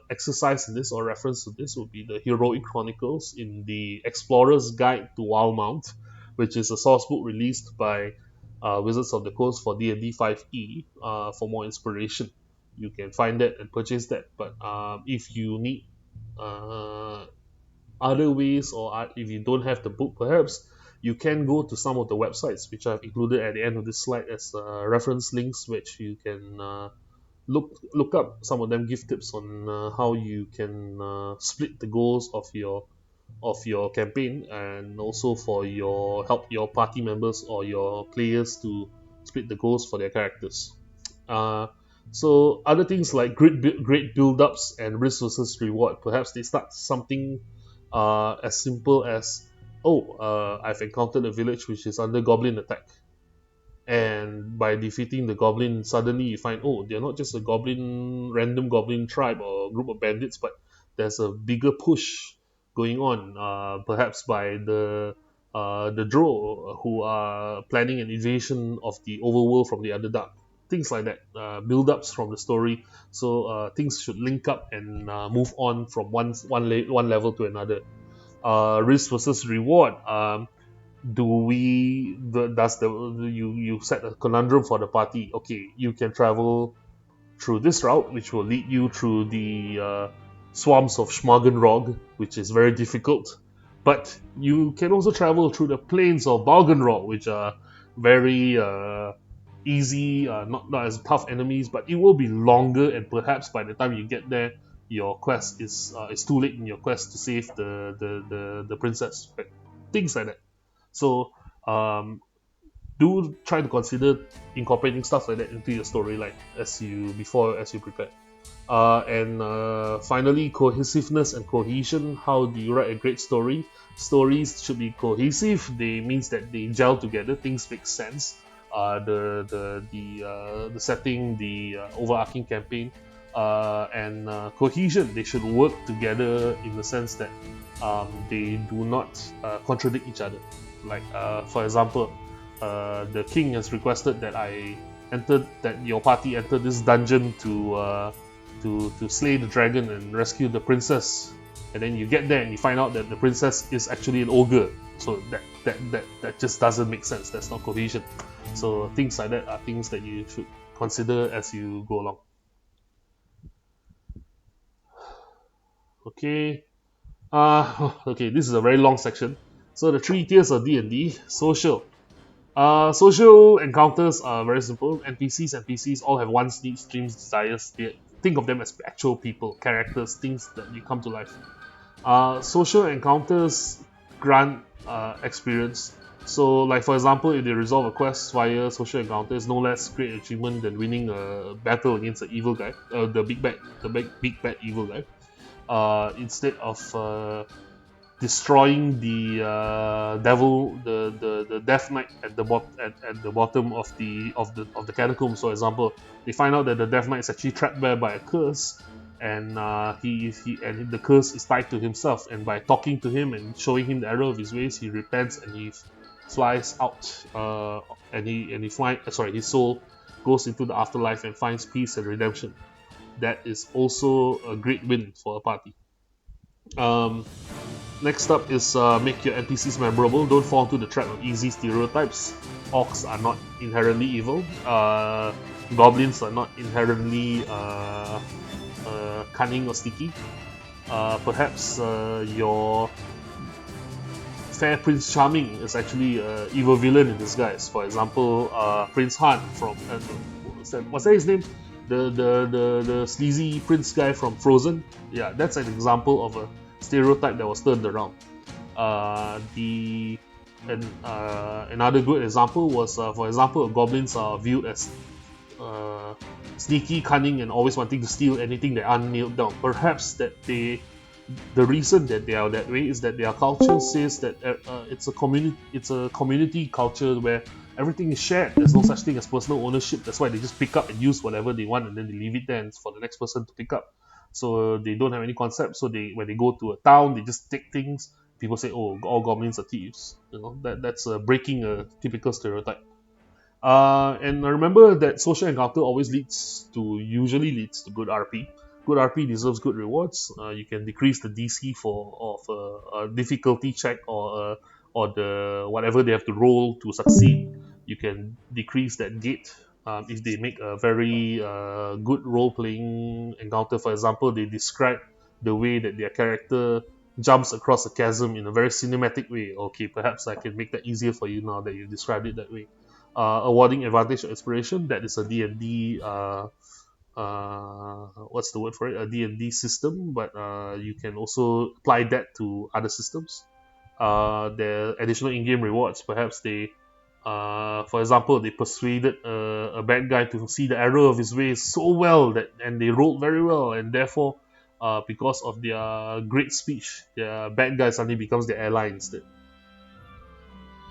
exercise in this or reference to this would be the Heroic Chronicles in the Explorer's Guide to Wildmount, which is a source book released by Wizards of the Coast for D&D 5e. For more inspiration, you can find that and purchase that. But if you need uh, other ways, or if you don't have the book, perhaps you can go to some of the websites which I've included at the end of this slide as reference links, which you can look up. Some of them give tips on how you can split the goals of your campaign, and also for your help your party members or your players to split the goals for their characters. Uh, so other things like great build-ups and risk versus reward. Perhaps they start something as simple as, I've encountered a village which is under goblin attack, and by defeating the goblin, suddenly you find, they're not just a random goblin tribe or group of bandits, but there's a bigger push going on, perhaps by the drow who are planning an invasion of the overworld from the Underdark. Things like that, build-ups from the story, so things should link up and move on from one level to another. Risk versus reward. Do we the, does the you set a conundrum for the party? Okay, you can travel through this route, which will lead you through the swamps of Schmagenrog, which is very difficult, but you can also travel through the plains of Balgenrog, which are very easy, not as tough enemies, but it will be longer, and perhaps by the time you get there, your quest is it's too late in your quest to save the princess, right? Things like that. So do try to consider incorporating stuff like that into your storyline as you prepare. And finally, cohesiveness and cohesion. How do you write a great story? Stories should be cohesive. They means that they gel together. Things make sense. The setting, the overarching campaign, and cohesion. They should work together in the sense that they do not contradict each other. Like for example, the king has requested that your party enter this dungeon to slay the dragon and rescue the princess, and then you get there and you find out that the princess is actually an ogre. So that just doesn't make sense. That's not cohesion. So things like that are things that you should consider as you go along. Okay. Okay, this is a very long section. So the three tiers of D&D. Social. Social encounters are very simple. NPCs all have wants, needs, dreams, desires. Think of them as actual people, characters, things that you come to life. Social encounters grant experience. So, like for example, if they resolve a quest via social encounter, it's no less great achievement than winning a battle against the evil guy, the big bad evil guy. Instead of destroying the devil, the Death Knight at the bottom of the catacombs. For example, they find out that the Death Knight is actually trapped there by a curse, and and the curse is tied to himself. And by talking to him and showing him the error of his ways, he repents and he flies out, his soul goes into the afterlife and finds peace and redemption. That is also a great win for a party. Next up is make your NPCs memorable. Don't fall into the trap of easy stereotypes. Orcs are not inherently evil. Goblins are not inherently cunning or sneaky. Perhaps your fair Prince Charming is actually an evil villain in disguise. For example, Prince Han from what's that his name? The sleazy prince guy from Frozen. Yeah, that's an example of a stereotype that was turned around. Another good example was, for example, goblins are viewed as sneaky, cunning, and always wanting to steal anything that aren't nailed down. Perhaps the reason that they are that way is that their culture says that it's a community culture where everything is shared. There's no such thing as personal ownership. That's why they just pick up and use whatever they want, and then they leave it there for the next person to pick up. So they don't have any concept. So when they go to a town, they just take things. People say, "Oh, all goblins are thieves." That's breaking a typical stereotype. And remember that social encounter always usually leads to good RP. Good RP deserves good rewards. You can decrease the DC of a difficulty check or the whatever they have to roll to succeed. You can decrease that gate if they make a very good role playing encounter. For example, they describe the way that their character jumps across a chasm in a very cinematic way. Okay, perhaps I can make that easier for you now that you described it that way. Awarding advantage or inspiration, that is a D&D what's the word for it, a D&D system, but you can also apply that to other systems. The additional in-game rewards, perhaps they for example, they persuaded a bad guy to see the error of his ways so well and they rolled very well, and therefore because of their great speech, their bad guy suddenly becomes their ally instead.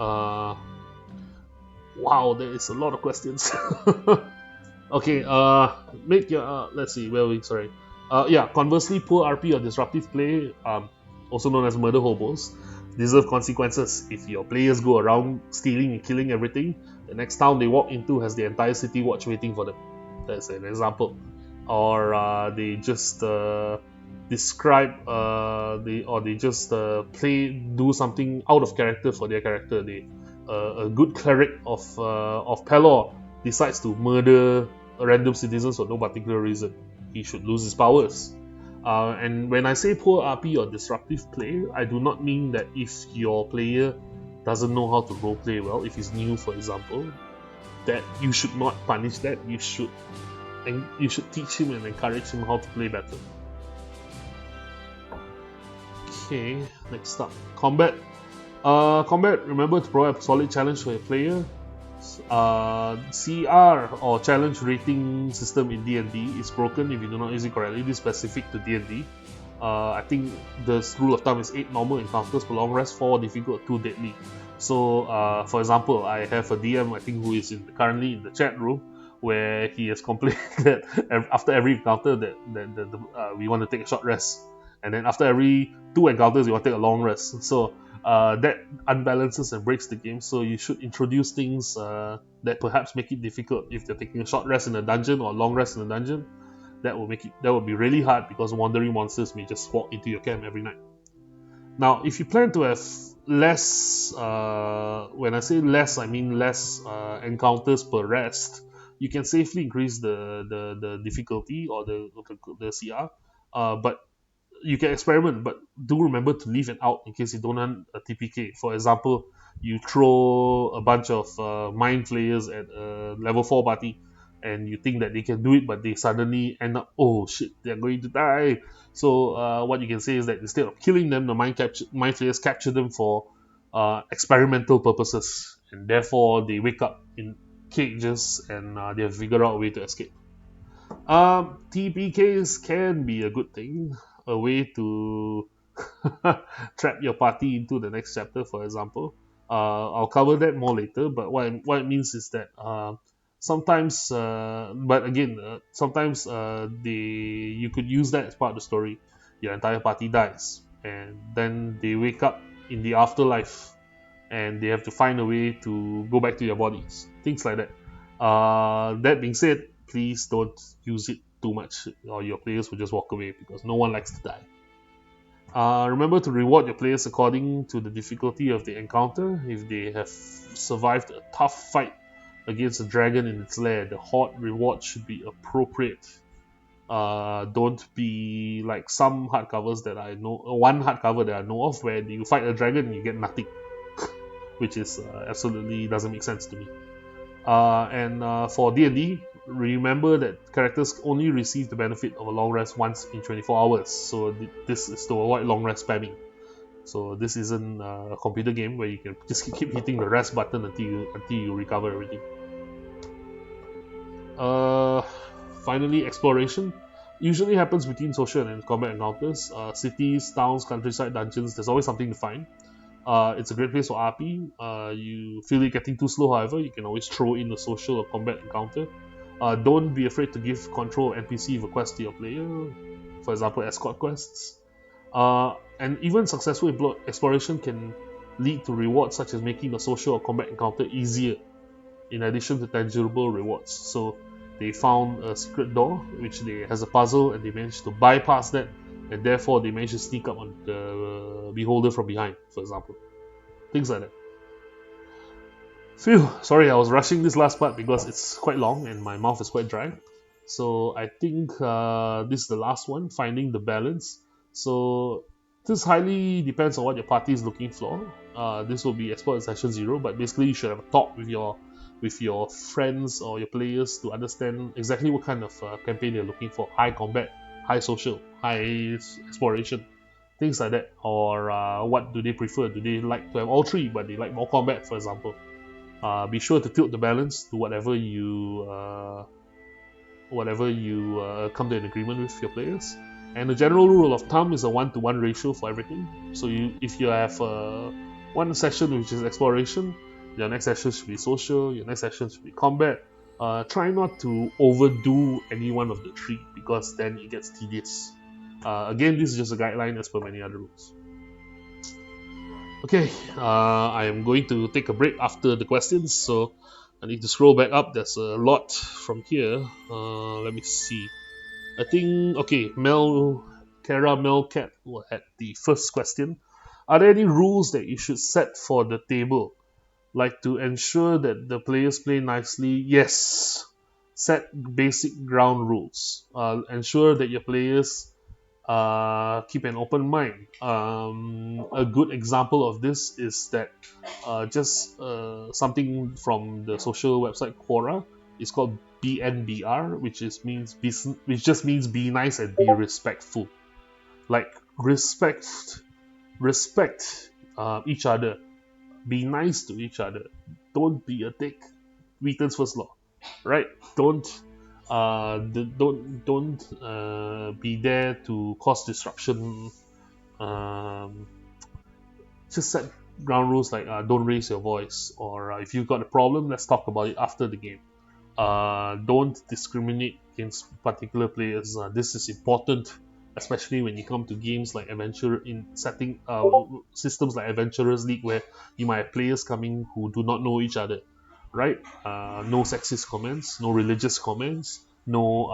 uh, wow, there is a lot of questions. Okay, make your let's see, where are we? Sorry. Yeah. Conversely, poor RP or disruptive play, also known as murder hobos, deserve consequences. If your players go around stealing and killing everything, the next town they walk into has the entire city watch waiting for them. That's an example. Or they just describe they just do something out of character for their character. A good cleric of Pelor decides to murder random citizens for no particular reason. He should lose his powers. And when I say poor RP or disruptive play, I do not mean that if your player doesn't know how to roleplay well, if he's new, for example, that you should not punish that. You should teach him and encourage him how to play better. Okay, next up, combat. Combat, remember to provide a solid challenge for your player. CR or challenge rating system in D&D is broken if you do not use it correctly. This is specific to D&D. I think the rule of thumb is 8 normal encounters per long rest, 4 difficult, 2 deadly. So, for example, I have a DM I think who is currently in the chat room, where he has complained that after every encounter that we want to take a short rest, and then after every 2 encounters we want to take a long rest. So that unbalances and breaks the game. So you should introduce things that perhaps make it difficult. If you're taking a short rest in a dungeon or a long rest in a dungeon, that will be really hard because wandering monsters may just walk into your camp every night. Now, if you plan to have less, when I say less, I mean less encounters per rest, you can safely increase the difficulty or the CR, but you can experiment, but do remember to leave it out in case you don't want a TPK. For example, you throw a bunch of mind players at a level 4 party and you think that they can do it, but they suddenly end up, oh shit, they're going to die. So what you can say is that instead of killing them, the mind players capture them for experimental purposes, and therefore they wake up in cages and they have figured out a way to escape. TPKs can be a good thing, a way to trap your party into the next chapter, for example. I'll cover that more later, but what it means is that sometimes, but again, sometimes you could use that as part of the story. Your entire party dies, and then they wake up in the afterlife, and they have to find a way to go back to their bodies. Things like that. That being said, please don't use it too much, or your players will just walk away because no one likes to die. Remember to reward your players according to the difficulty of the encounter. If they have survived a tough fight against a dragon in its lair, the horde reward should be appropriate. Don't be like some hardcovers that I know, one hardcover that I know of where you fight a dragon and you get nothing, which is absolutely doesn't make sense to me. And for D&D, remember that characters only receive the benefit of a long rest once in 24 hours. So this is to avoid long rest spamming. So this isn't a computer game where you can just keep hitting the rest button until you recover everything. Finally, exploration usually happens between social and combat encounters. Cities, towns, countryside, dungeons. There's always something to find. It's a great place for RP. You feel it getting too slow, however, you can always throw in a social or combat encounter. Don't be afraid to give control NPC of a quest to your player, for example, escort quests. And even successful exploration can lead to rewards such as making a social or combat encounter easier. in addition to tangible rewards. So they found a secret door which has a puzzle, and they managed to bypass that, and therefore they managed to sneak up on the beholder from behind, for example. Things like that. Phew, sorry, I was rushing this last part because it's quite long and my mouth is quite dry. So I think this is the last one, finding the balance. So this highly depends on what your party is looking for. This will be explored in session 0, but basically you should have a talk with your friends or your players to understand exactly what kind of campaign you're looking for. High combat, high social, high exploration, things like that. Or what do they prefer? Do they like to have all three, but they like more combat, for example? Be sure to tilt the balance to whatever you come to an agreement with your players. And the general rule of thumb is a 1-to-1 ratio for everything. So if you have one session which is exploration, your next session should be social, your next session should be combat. Try not to overdo any one of the three, because then it gets tedious. Again, this is just a guideline as per many other rules. Okay, I am going to take a break after the questions, so I need to scroll back up. There's a lot from here. Let me see. I think, okay, Kara Melcat had the first question. Are there any rules that you should set for the table? Like to ensure that the players play nicely? Yes. Set basic ground rules. Ensure that your players keep an open mind. A good example of this is that just something from the social website Quora. It's called BNBR, which just means be nice and be respectful. Like respect each other. Be nice to each other. Don't be a dick. Wheaton's first law, right? Don't be there to cause disruption. Um, just set ground rules like don't raise your voice, or if you've got a problem, let's talk about it after the game. Don't discriminate against particular players. This is important, especially when you come to games like systems like Adventurers League, where you might have players coming who do not know each other, right? No sexist comments, no religious comments, no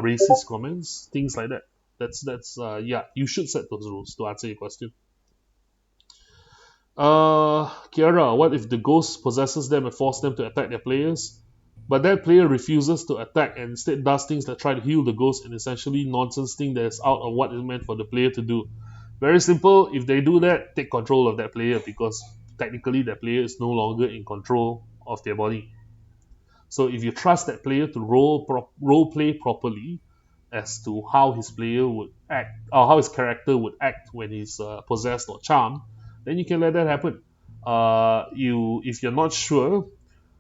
racist comments, things like that. That's yeah, you should set those rules to answer your question. Kiara, what if the ghost possesses them and forces them to attack their players? But that player refuses to attack and instead does things that try to heal the ghost, and essentially nonsense thing that is out of what is meant for the player to do. Very simple. If they do that, take control of that player, because technically that player is no longer in control of their body. So if you trust that player to role play properly as to how his player would act, or how his character would act when he's possessed or charmed, then you can let that happen. If you're not sure,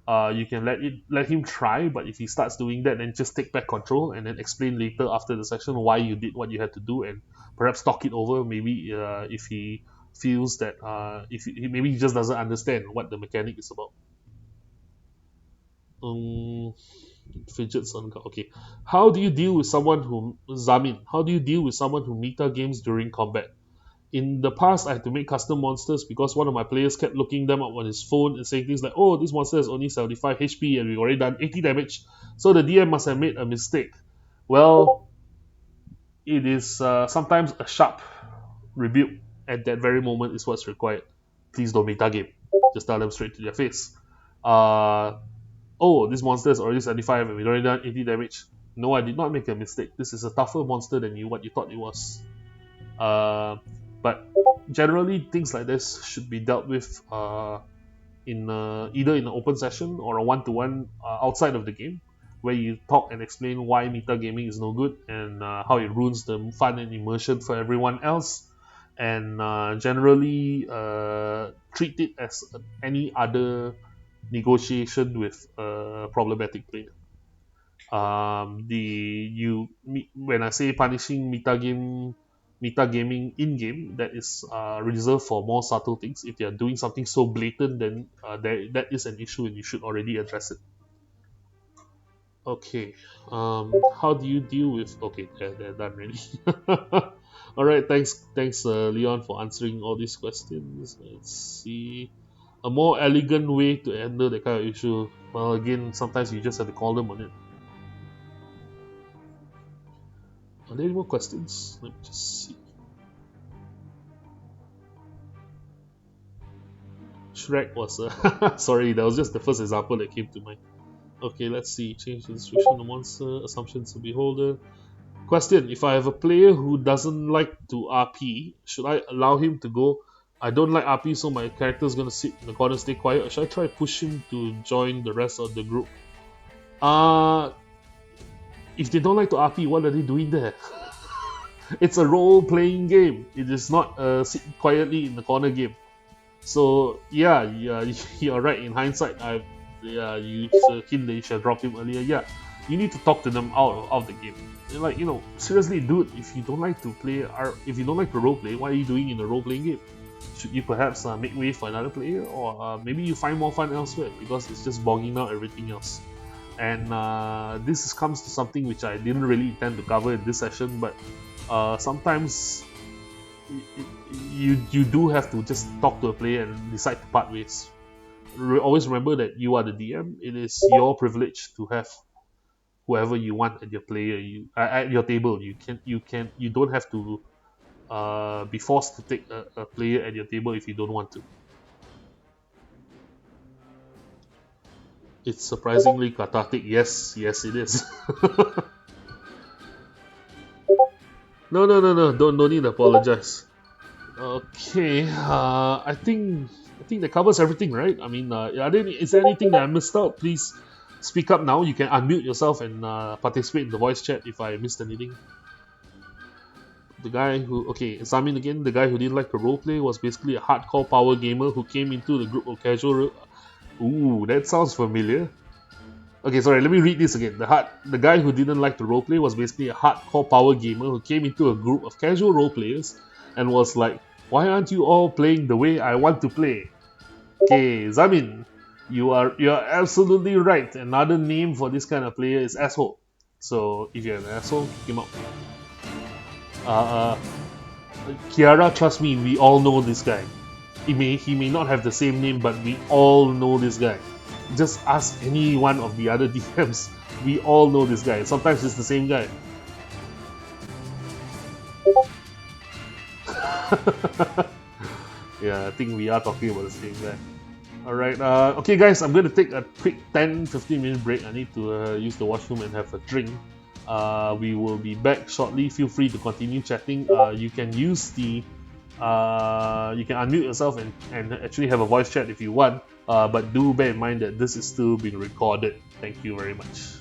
you can let him try, but if he starts doing that, then just take back control and then explain later after the session why you did what you had to do, and perhaps talk it over. Maybe if he feels that maybe he just doesn't understand what the mechanic is about. Um, Fidgets on okay. How do you deal with someone who Zamin? How do you deal with someone who meta games during combat? In the past, I had to make custom monsters because one of my players kept looking them up on his phone and saying things like, "Oh, this monster has only 75 HP and we've already done 80 damage, so the DM must have made a mistake." Well, it is sometimes a sharp rebuke at that very moment is what's required. Please don't meta game. Just tell them straight to their face. Uh, oh, this monster is already 75 and we've already done 80 damage. No, I did not make a mistake. This is a tougher monster than what you thought it was. But generally, things like this should be dealt with in either in an open session or a one-to-one outside of the game, where you talk and explain why metagaming is no good and how it ruins the fun and immersion for everyone else, and generally treat it as any other negotiation with a problematic player. When I say punishing metagaming in game, that is reserved for more subtle things. If you are doing something so blatant, then that is an issue and you should already address it. Okay. How do you deal with? Okay, they're done already. All right. Thanks, Leon, for answering all these questions. Let's see. a more elegant way to handle that kind of issue. Well, again, sometimes you just have to call them on it. Are there any more questions? Let me just see. Shrek was sorry, that was just the first example that came to mind. Okay, let's see. Change the description of monster, assumptions to beholder. Question: if I have a player who doesn't like to RP, should I allow him to go? I don't like RP, so my character is gonna sit in the corner, stay quiet. Or should I try push him to join the rest of the group? Uh if they don't like to RP, what are they doing there? It's a role-playing game. It is not a sit quietly in the corner game. So yeah, you're right. In hindsight, you hint that you should drop him earlier. Yeah, you need to talk to them out of the game. Like, seriously, dude, if you don't like to if you don't like to role play, what are you doing in a role playing game? Should you perhaps make way for another player, or maybe you find more fun elsewhere because it's just bogging down everything else. And this comes to something which I didn't really intend to cover in this session, but sometimes you do have to just talk to a player and decide to part ways. Always remember that you are the DM. It is your privilege to have whoever you want at your at your table. You don't have to be forced to take a player at your table if you don't want to. It's surprisingly cathartic. Yes, it is. No. Don't need to apologize. Okay, I think that covers everything, right? I mean, is there anything that I missed out? Please speak up now. You can unmute yourself and participate in the voice chat if I missed anything. Zamin again. The guy who didn't like to roleplay was basically a hardcore power gamer who came into the group of casual. Ooh, that sounds familiar. Okay, sorry. Let me read this again. The guy who didn't like to roleplay was basically a hardcore power gamer who came into a group of casual roleplayers and was like, "Why aren't you all playing the way I want to play?" Okay, Zamin, you are absolutely right. Another name for this kind of player is asshole. So if you're an asshole, kick him out. Uh, Kiara, trust me, we all know this guy. He may not have the same name, but we all know this guy. Just ask any one of the other DMs. We all know this guy. Sometimes it's the same guy. Yeah, I think we are talking about the same guy. Alright, okay guys, I'm going to take a quick 10-15 minute break. I need to use the washroom and have a drink. We will be back shortly. Feel free to continue chatting. You can use you can unmute yourself and actually have a voice chat if you want. But do bear in mind that this is still being recorded. Thank you very much.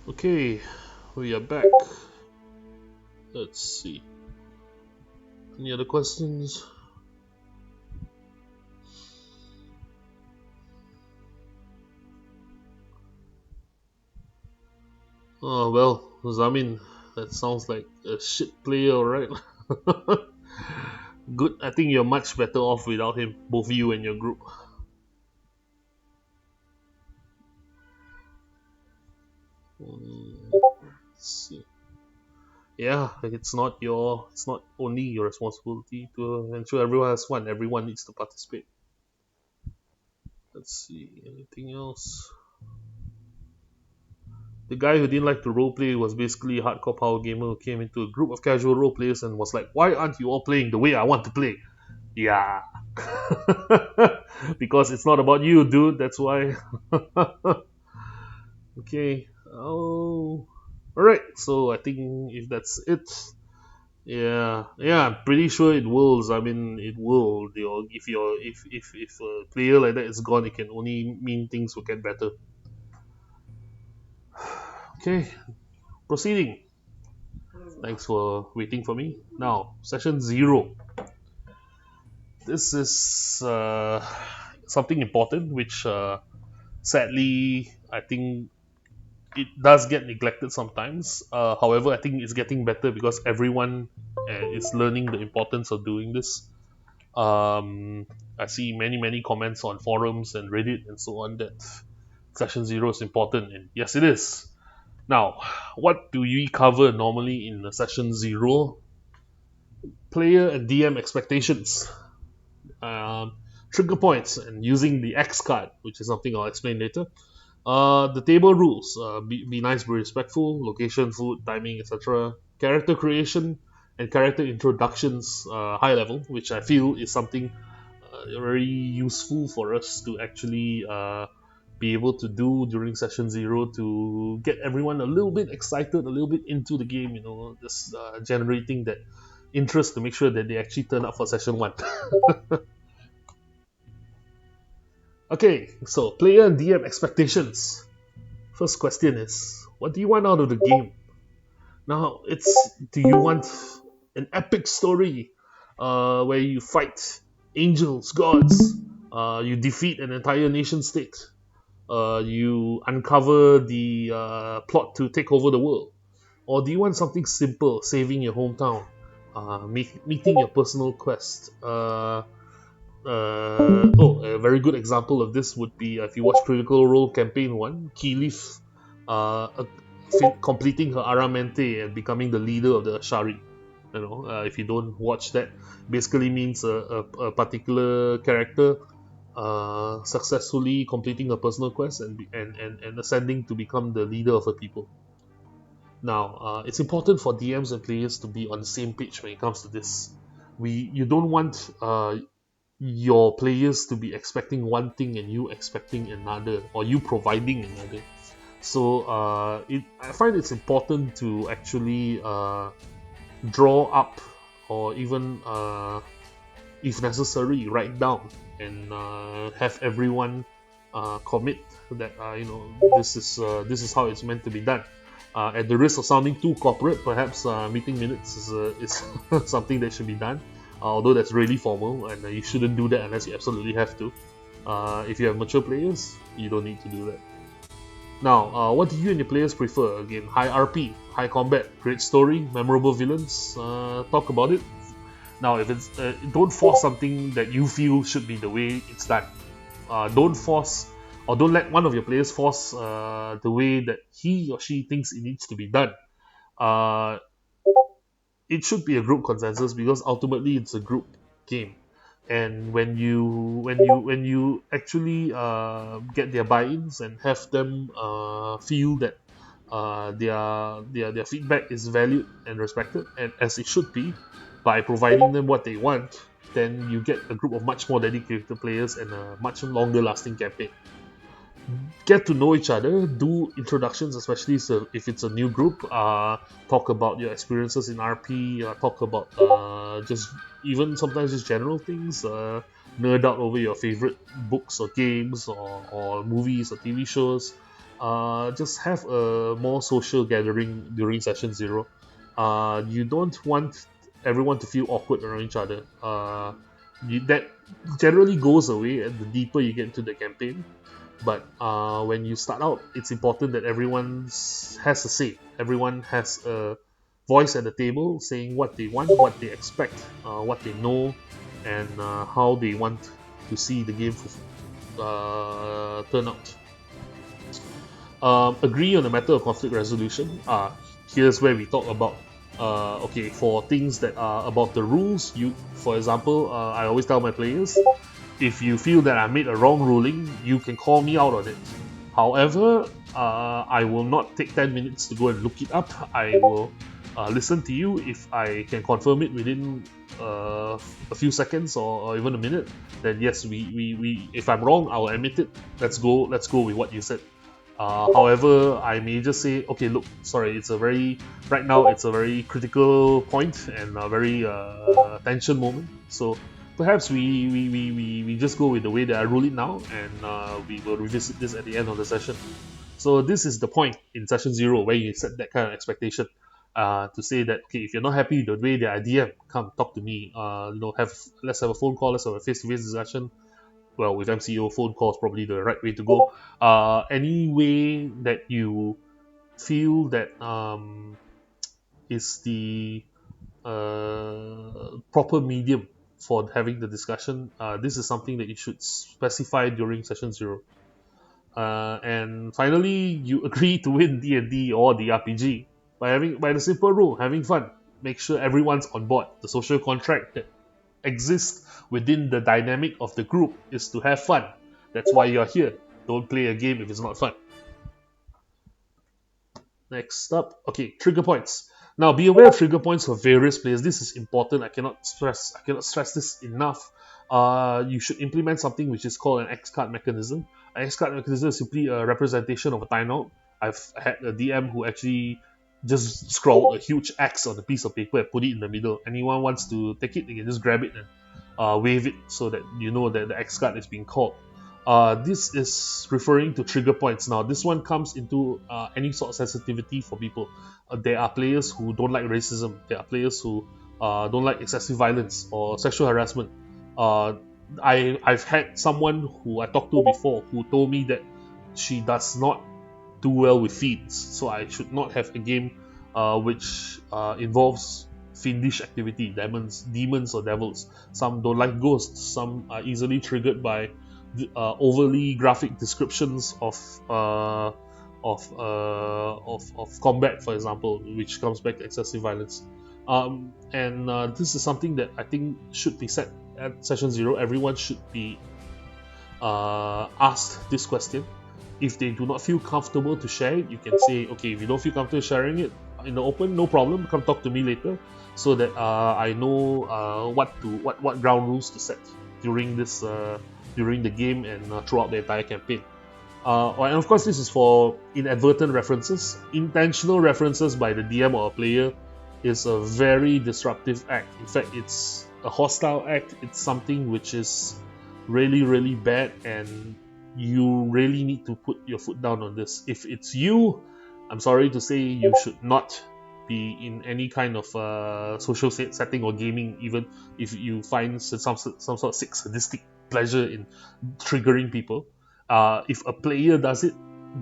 Okay, we are back. Let's see. Any other questions? Oh well, Zamin, that sounds like a shit player, right? Good. I think you're much better off without him, both you and your group. Let's see. Yeah, it's not only your responsibility to ensure everyone has fun. Everyone needs to participate. Let's see. Anything else? The guy who didn't like to roleplay was basically a hardcore power gamer who came into a group of casual role players and was like, "Why aren't you all playing the way I want to play?" Yeah. Because it's not about you, dude. That's why. Okay. Oh. Alright. So I think if that's it, yeah, I'm pretty sure it will. I mean, it will. If a player like that is gone, it can only mean things will get better. Okay. Proceeding. Thanks for waiting for me. Now, session 0. This is something important, which sadly I think it does get neglected sometimes. However, I think it's getting better because everyone is learning the importance of doing this. I see many comments on forums and Reddit and so on that session 0 is important, and yes, it is. Now, what do we cover normally in the session 0? Player and DM expectations, um, trigger points, and using the X card, which is something I'll explain later. The table rules: be nice, be respectful, location, food, timing, etc. Character creation and character introductions, high level, which I feel is something very useful for us to actually be able to do during session 0 to get everyone a little bit excited, a little bit into the game, just generating that interest to make sure that they actually turn up for session 1. Okay, so player and DM expectations. First question is, what do you want out of the game? Now, do you want an epic story where you fight angels, gods, you defeat an entire nation state, you uncover the plot to take over the world? Or do you want something simple, saving your hometown, meeting your personal quest? A very good example of this would be if you watch Critical Role Campaign 1, Keyleaf completing her Aramente and becoming the leader of the Ashari. If you don't watch that, basically means a particular character successfully completing a personal quest and ascending to become the leader of a people. Now, it's important for DMs and players to be on the same page when it comes to this. You don't want your players to be expecting one thing and you expecting another, or you providing another. So I find it's important to actually draw up, or even if necessary write down, and have everyone commit that this is how it's meant to be done. At the risk of sounding too corporate, perhaps meeting minutes is something that should be done, although that's really formal and you shouldn't do that unless you absolutely have to. If you have mature players, you don't need to do that. Now, what do you and your players prefer? Again, high RP, high combat, great story, memorable villains. Talk about it. Now, if it's don't force something that you feel should be the way it's done. Don't force, or don't let one of your players force the way that he or she thinks it needs to be done. Uh, it should be a group consensus because ultimately it's a group game, and when you actually get their buy-ins and have them feel that their feedback is valued and respected, and as it should be, by providing them what they want, then you get a group of much more dedicated players and a much longer lasting campaign. Get to know each other, do introductions, especially if it's a new group. Talk about your experiences in RP, talk about just even sometimes just general things, nerd out over your favorite books or games or movies or TV shows. just have a more social gathering during session 0. You don't want everyone to feel awkward around each other. That generally goes away the deeper you get into the campaign. But when you start out, it's important that everyone has a say. Everyone has a voice at the table saying what they want, what they expect, what they know, and how they want to see the game turn out. Agree on the matter of conflict resolution. Here's where we talk about okay, for things that are about the rules. For example, I always tell my players, if you feel that I made a wrong ruling, you can call me out on it. However, I will not take 10 minutes to go and look it up. I will listen to you. If I can confirm it within a few seconds or even a minute, then yes, we if I'm wrong, I'll admit it. Let's go with what you said. However, I may just say, okay, look, sorry, right now it's a very critical point and a very tension moment. So perhaps we just go with the way that I rule it now, and we will revisit this at the end of the session. So this is the point in session 0 where you set that kind of expectation. To say that, okay, if you're not happy with the way that I DM, come talk to me. Let's have a phone call, let's have a face-to-face discussion. Well, with MCO, phone call is probably the right way to go. Any way that you feel that is the proper medium for having the discussion, this is something that you should specify during session 0. And finally, you agree to win D&D or the RPG by the simple rule, having fun. Make sure everyone's on board. The social contract that exists within the dynamic of the group is to have fun. That's why you're here. Don't play a game if it's not fun. Next up, okay, trigger points. Now, be aware of trigger points for various players. This is important. I cannot stress this enough. You should implement something which is called an X card mechanism. An X card mechanism is simply a representation of a timeout. I've had a DM who actually just scrawled a huge X on a piece of paper and put it in the middle. Anyone wants to take it, they can just grab it and wave it so that you know that the X card is being called. This is referring to trigger points. Now, this one comes into any sort of sensitivity for people. There are players who don't like racism. There are players who don't like excessive violence or sexual harassment. I've had someone who I talked to before who told me that she does not do well with fiends, so I should not have a game which involves fiendish activity, demons or devils. Some don't like ghosts. Some are easily triggered by overly graphic descriptions of combat, for example, which comes back to excessive violence. And this is something that I think should be set at session 0. Everyone should be asked this question. If they do not feel comfortable to share it, you can say, okay, if you don't feel comfortable sharing it in the open, no problem, come talk to me later, so that I know what ground rules to set during the game and throughout the entire campaign. And of course, this is for inadvertent references. Intentional references by the DM or a player is a very disruptive act. In fact, it's a hostile act. It's something which is really, really bad, and you really need to put your foot down on this. If it's you, I'm sorry to say you should not be in any kind of social setting or gaming, even if you find some sort of sick sadistic pleasure in triggering people. If a player does it,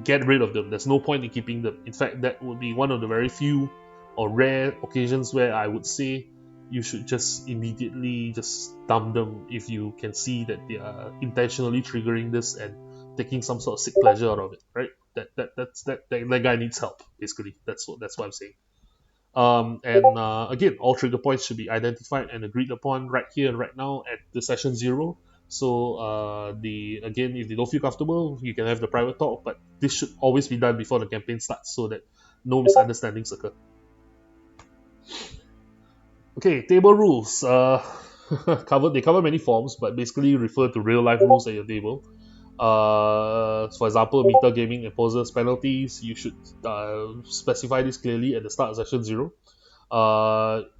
get rid of them. There's no point in keeping them. In fact, that would be one of the very few or rare occasions where I would say you should just immediately just dump them if you can see that they are intentionally triggering this and taking some sort of sick pleasure out of it, right? That guy needs help, basically. That's what I'm saying. And again, all trigger points should be identified and agreed upon right here and right now at the session 0. So if they don't feel comfortable, you can have the private talk, but this should always be done before the campaign starts so that no misunderstandings occur. Okay, table rules. They cover many forms, but basically refer to real life rules at your table. For example, metagaming imposes penalties. You should specify this clearly at the start of session 0.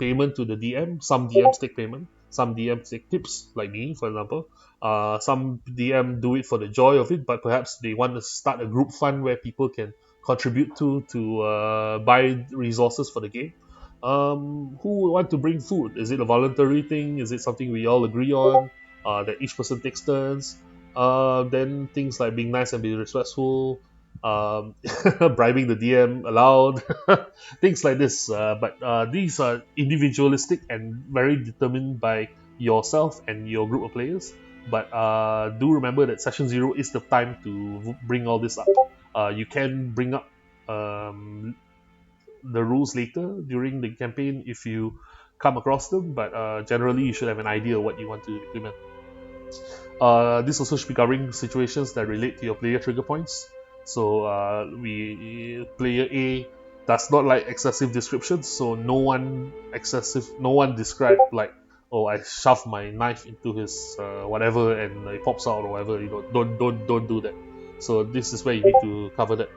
Payment to the DM. Some DMs take payment. Some DM take tips, like me, for example. Some DM do it for the joy of it, but perhaps they want to start a group fund where people can contribute to buy resources for the game. Who would want to bring food? Is it a voluntary thing? Is it something we all agree on? That each person takes turns. Then things like being nice and being respectful, um, bribing the DM allowed, things like this. But these are individualistic and very determined by yourself and your group of players. But do remember that session zero is the time to bring all this up. You can bring up um, the rules later during the campaign if you come across them, but generally you should have an idea what you want to implement. This also should be covering situations that relate to your player trigger points. So we player A does not like excessive descriptions, so no one described like, oh, I shoved my knife into his whatever and it pops out or whatever. You know, don't do that. So this is where you need to cover that.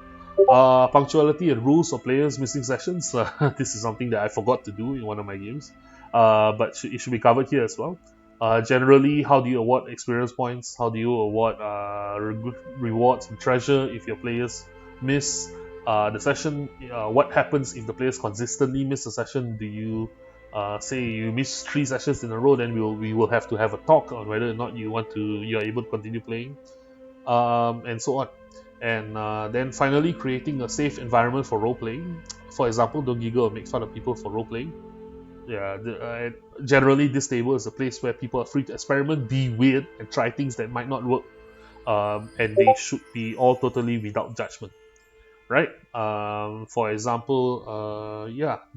Punctuality and rules of players missing sessions. This is something that I forgot to do in one of my games, but it should be covered here as well. Generally, how do you award experience points? How do you award rewards and treasure if your players miss the session? What happens if the players consistently miss a session? Do you say you miss 3 sessions in a row? Then we will have to have a talk on whether or not you are able to continue playing, and so on. And then finally, creating a safe environment for role playing. For example, don't giggle or make fun of people for role playing. Generally, this table is a place where people are free to experiment, be weird, and try things that might not work. And they should be all totally without judgment, right? For example,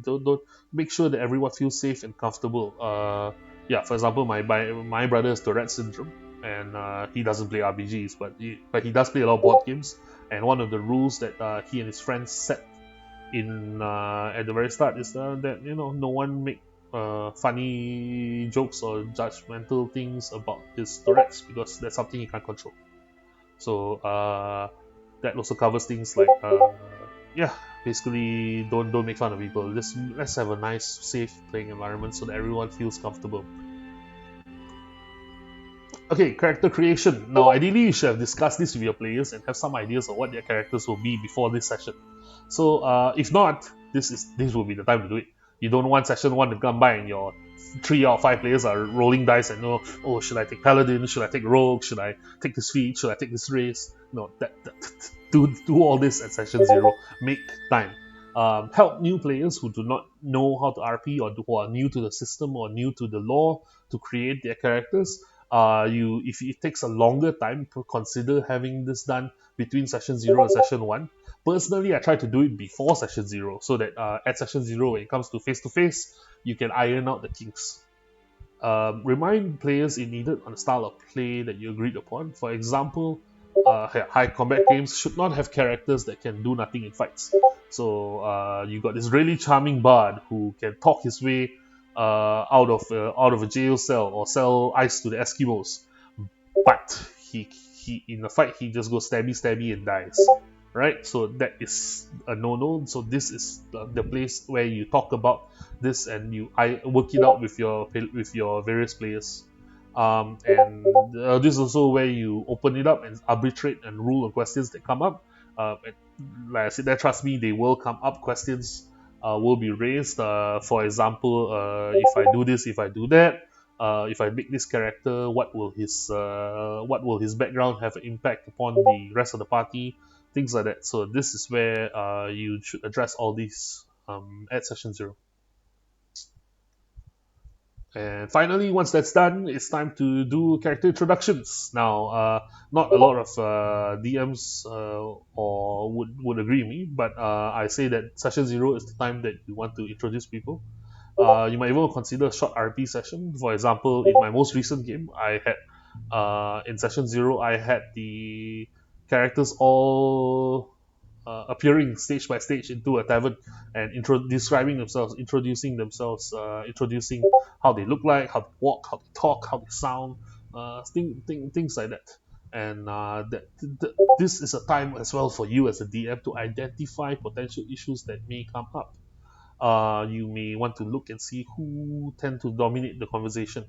don't make sure that everyone feels safe and comfortable. For example, my brother has Tourette syndrome, and he doesn't play RPGs, but he does play a lot of board games. And one of the rules that he and his friends set in at the very start is that no one make funny jokes or judgmental things about his Tourette's, because that's something he can't control. So that also covers things like basically don't make fun of people. Let's have a nice, safe playing environment so that everyone feels comfortable. Okay, character creation. Now, ideally, you should have discussed this with your players and have some ideas of what their characters will be before this session. So, if not, this will be the time to do it. You don't want session one to come by and your 3 out of 5 players are rolling dice and oh, should I take paladin? Should I take rogue? Should I take this feat? Should I take this race? No, do all this at session zero. Make time. Help new players who do not know how to RP or who are new to the system or new to the lore to create their characters. If it takes a longer time, consider having this done between session 0 and session 1. Personally, I try to do it before session 0 so that at session 0, when it comes to face, you can iron out the kinks. Remind players if needed on the style of play that you agreed upon. For example, high combat games should not have characters that can do nothing in fights. So you got this really charming bard who can talk his way out of a jail cell or sell ice to the Eskimos, but he in the fight he just goes stabby and dies. Right, so that is a no. So this is the place where you talk about this and I work it out with your various players. And this is also where you open it up and arbitrate and rule on questions that come up. Like I said, that trust me, they will come up. Questions will be raised. For example, if I do this, if I do that, if I make this character, what will his background have an impact upon the rest of the party? Things like that. So this is where you should address all these at session 0. And finally, once that's done, it's time to do character introductions. Now, not a lot of DMs or would agree with me, but I say that session 0 is the time that you want to introduce people. You might even consider a short RP session. For example, in my most recent game, I had in session 0, I had the characters all appearing stage by stage into a tavern and describing themselves, introducing themselves, introducing how they look like, how they walk, how they talk, how they sound, things like that. And this is a time as well for you as a DM to identify potential issues that may come up. You may want to look and see who tend to dominate the conversation.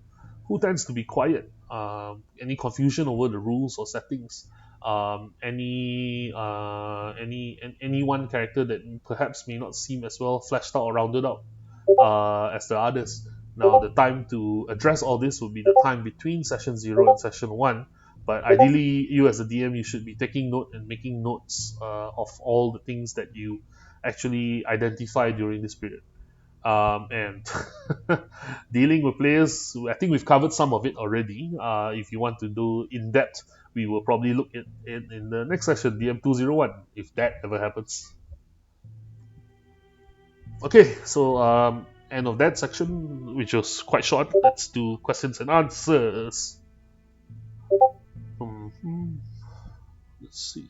who tends to be quiet? Any confusion over the rules or settings? Any one character that perhaps may not seem as well fleshed out or rounded out as the others. Now, the time to address all this would be the time between session 0 and session 1. But ideally, you as a DM, you should be taking note and making notes of all the things that you actually identify during this period. And dealing with players, I think we've covered some of it already. If you want to do in depth, we will probably look at it in the next session, DM 201, if that ever happens. Okay, so end of that section, which was quite short. Let's do questions and answers. Let's see.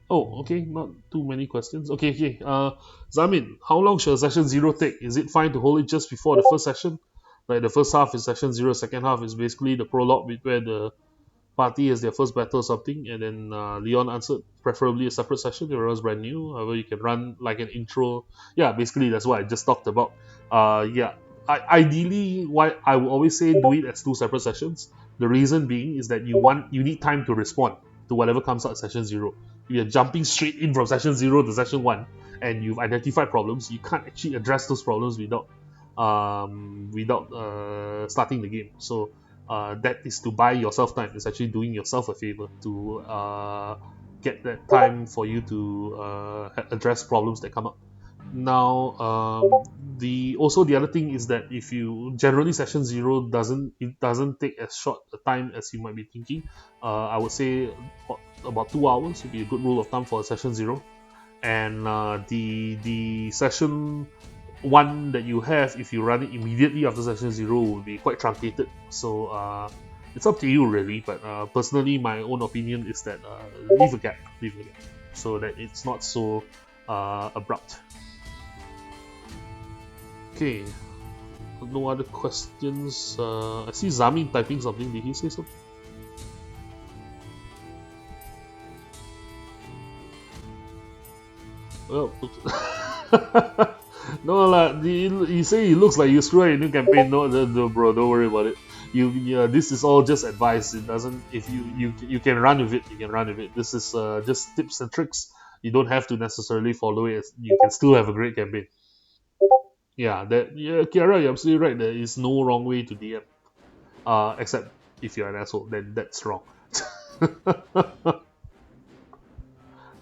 Oh, okay, not too many questions. Okay. Zamin, how long shall session 0 take? Is it fine to hold it just before the first session? Like the first half is session 0, second half is basically the prologue where the party has their first battle or something, and then Leon answered preferably a separate session if everyone's brand new. However, you can run like an intro. Yeah, basically that's what I just talked about. Yeah, ideally, why I would always say do it as two separate sessions. The reason being is that you need time to respond to whatever comes out at session 0. If you're jumping straight in from session 0 to session 1 and you've identified problems, you can't actually address those problems without starting the game. So that is to buy yourself time. It's actually doing yourself a favor to get that time for you to address problems that come up. Now, the other thing is that if you generally session 0 doesn't take as short a time as you might be thinking. I would say about 2 hours would be a good rule of thumb for a session 0, and the session 1 that you have, if you run it immediately after session 0, will be quite truncated. So it's up to you really, but personally my own opinion is that leave a gap so that it's not so abrupt. Okay, no other questions. I see Zamin typing something. Did he say something? Well, no lah. You say it looks like you screw up your new campaign. No, bro, don't worry about it. This is all just advice. It doesn't. If you can run with it, you can run with it. This is just tips and tricks. You don't have to necessarily follow it. You can still have a great campaign. Yeah, Kiara, you're absolutely right. There is no wrong way to DM. Except if you're an asshole, then that's wrong.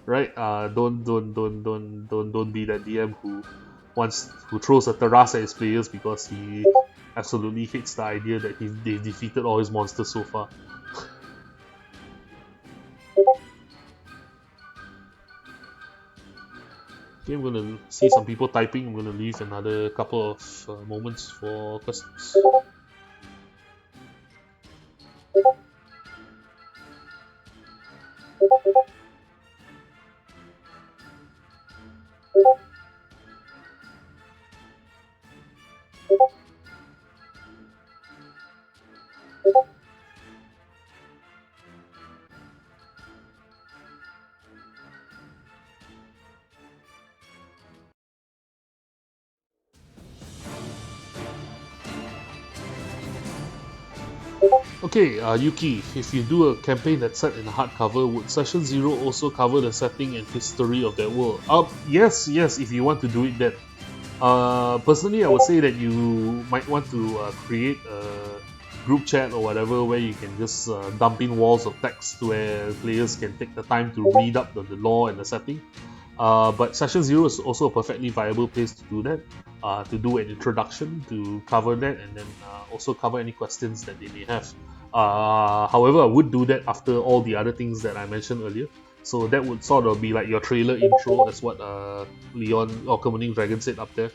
Right? Don't be that DM who throws a terrace at his players because he absolutely hates the idea that they've defeated all his monsters so far. Okay, I'm gonna see some people typing. I'm gonna leave another couple of moments for questions. Okay, Yuki, if you do a campaign that's set in a hardcover, would Session 0 also cover the setting and history of that world? Yes, if you want to do it then. Personally, I would say that you might want to create a group chat or whatever where you can just dump in walls of text where players can take the time to read up the lore and the setting. But Session 0 is also a perfectly viable place to do that, to do an introduction, to cover that, and then also cover any questions that they may have. However, I would do that after all the other things that I mentioned earlier. So that would sort of be like your trailer intro, as what Leon or Commoning Dragon said up there,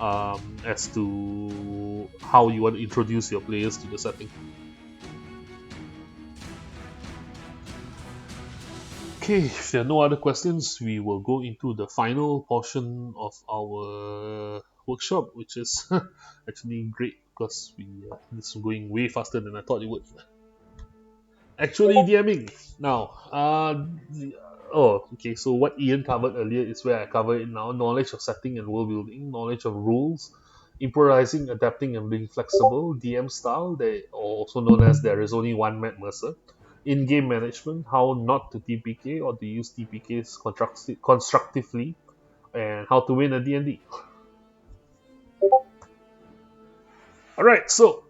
as to how you want to introduce your players to the setting. Okay, if there are no other questions, we will go into the final portion of our workshop, which is actually great because this is going way faster than I thought it would. Actually, DMing. Now, okay. So what Ian covered earlier is where I cover it now. Knowledge of setting and world building, knowledge of rules, improvising, adapting, and being flexible. DM style, they also known as there is only one Matt Mercer. In-game management, how not to TPK or to use TPKs constructively, and how to win a D&D. All right. So,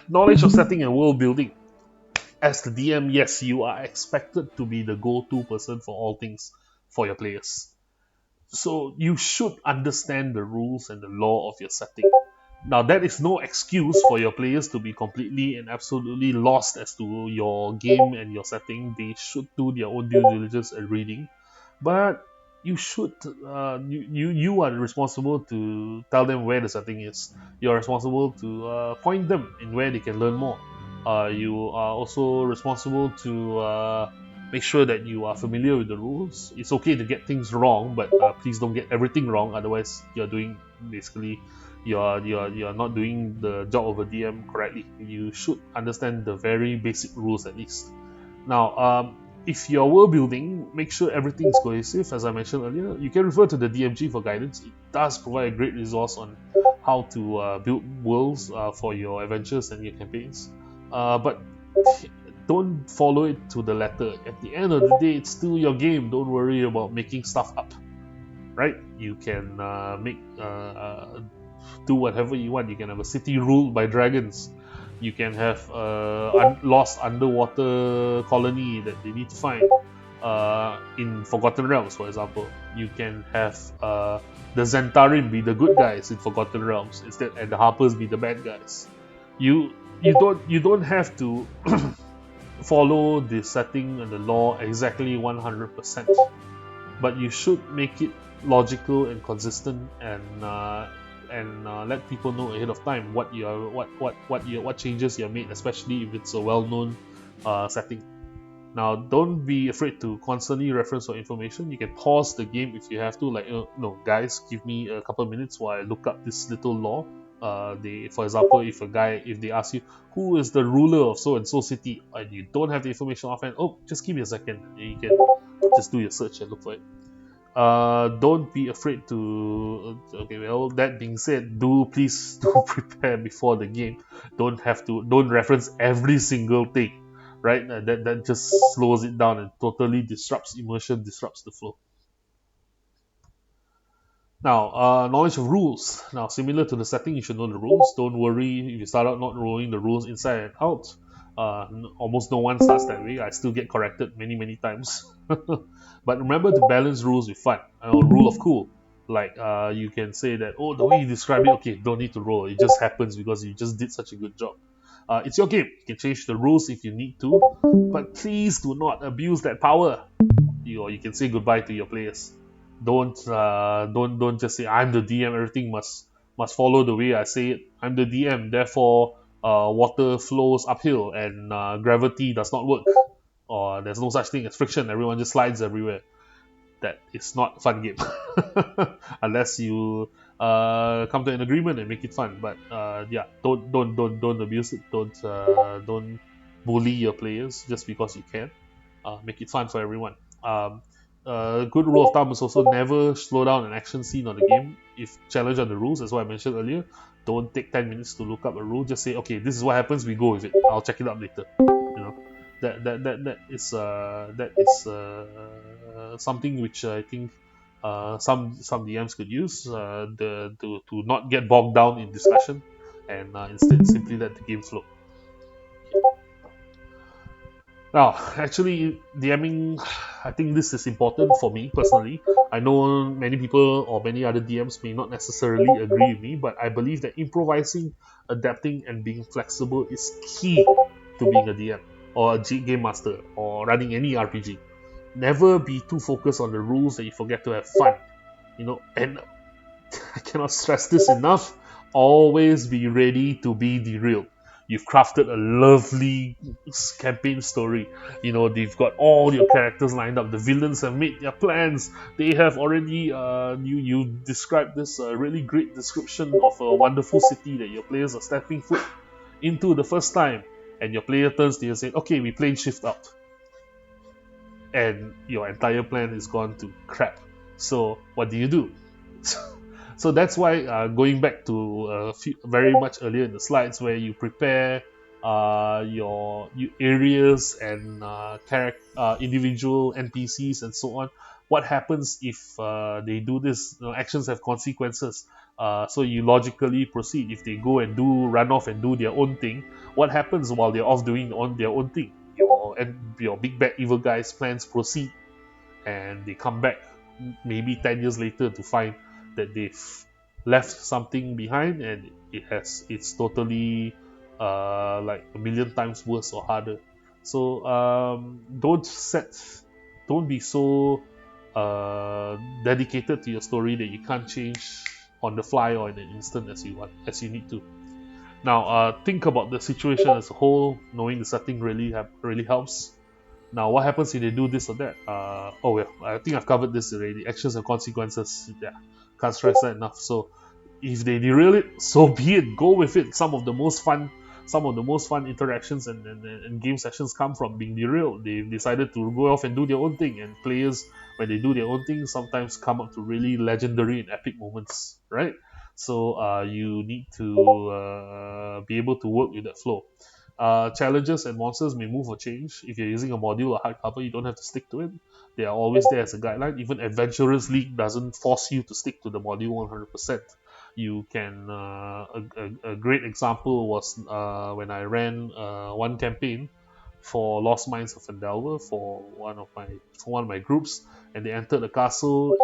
knowledge of setting and world building. As the DM, yes, you are expected to be the go-to person for all things for your players. So you should understand the rules and the law of your setting. Now, that is no excuse for your players to be completely and absolutely lost as to your game and your setting. They should do their own due diligence and reading, but you are responsible to tell them where the setting is. You are responsible to point them in where they can learn more. You are also responsible to make sure that you are familiar with the rules. It's okay to get things wrong, but please don't get everything wrong. Otherwise, you're doing basically you're not doing the job of a DM correctly. You should understand the very basic rules at least. Now, if you're world building, make sure everything is cohesive. As I mentioned earlier, you can refer to the DMG for guidance. It does provide a great resource on how to build worlds for your adventures and your campaigns. But don't follow it to the letter. At the end of the day, it's still your game. Don't worry about making stuff up, right? You can do whatever you want. You can have a city ruled by dragons. You can have a lost underwater colony that they need to find in Forgotten Realms, for example. You can have the Zentarim be the good guys in Forgotten Realms instead, and the Harpers be the bad guys. You don't have to follow the setting and the law exactly 100%, but you should make it logical and consistent, and let people know ahead of time what changes you have made, especially if it's a well-known setting. Now, don't be afraid to constantly reference for information. You can pause the game if you have to, like, no, guys, give me a couple of minutes while I look up this little law. For example, if they ask you who is the ruler of so and so city, and you don't have the information offhand, oh, just give me a second, and you can just do your search and look for it. Don't be afraid to. Okay, well, that being said, please do prepare before the game. Don't reference every single thing, right? That just slows it down and totally disrupts immersion, disrupts the flow. Now, knowledge of rules. Now, similar to the setting, you should know the rules. Don't worry if you start out not knowing the rules inside and out. Almost no one starts that way. I still get corrected many, many times. But remember to balance rules with fun. Rule of cool. Like, you can say that, oh, the way you describe it, okay, don't need to roll. It just happens because you just did such a good job. It's your game. You can change the rules if you need to, but please do not abuse that power. You can say goodbye to your players. Don't just say I'm the DM. Everything must follow the way I say it. I'm the DM. Therefore, water flows uphill and gravity does not work, or there's no such thing as friction. Everyone just slides everywhere. That is not a fun game unless you come to an agreement and make it fun. But yeah, don't abuse it. Don't bully your players just because you can. Make it fun for everyone. A good rule of thumb is also never slow down an action scene on the game if challenged on the rules. As what I mentioned earlier, don't take 10 minutes to look up a rule. Just say, okay, this is what happens. We go with it. I'll check it out later. That is something which I think some DMs could use to not get bogged down in discussion, and instead simply let the game flow. Now, actually, DMing, I think this is important for me personally. I know many people or many other DMs may not necessarily agree with me, but I believe that improvising, adapting, and being flexible is key to being a DM or a game master or running any RPG. Never be too focused on the rules that you forget to have fun. And I cannot stress this enough. Always be ready to be derailed. You've crafted a lovely campaign story. They've got all your characters lined up. The villains have made their plans. They have already you described this really great description of a wonderful city that your players are stepping foot into the first time. and your player turns to you and says, okay, we played shift out, and your entire plan is gone to crap. So what do you do? So that's why, going back to very much earlier in the slides, where you prepare your areas and individual NPCs and so on. What happens if they do this? Actions have consequences. So you logically proceed. If they go and run off and do their own thing, what happens while they're off doing their own thing? Your big bad evil guys' plans proceed, and they come back maybe 10 years later to find that they've left something behind, and it's totally like a million times worse or harder. So don't be so dedicated to your story that you can't change on the fly or in an instant as you need to. Now, think about the situation as a whole. Knowing the setting really helps. Now, what happens if they do this or that? I think I've covered this already. Actions and consequences. Yeah, can't stress that enough. So, if they derail it, so be it. Go with it. Some of the most fun interactions and game sessions come from being derailed. They've decided to go off and do their own thing, and players, when they do their own thing, sometimes come up to really legendary and epic moments, right? So you need to be able to work with that flow. Challenges and monsters may move or change. If you're using a module or hardcover, you don't have to stick to it. They are always there as a guideline. Even Adventurers League doesn't force you to stick to the module 100%. You can. A great example was when I ran one campaign for Lost Mines of Endelver for one of my groups, and they entered the castle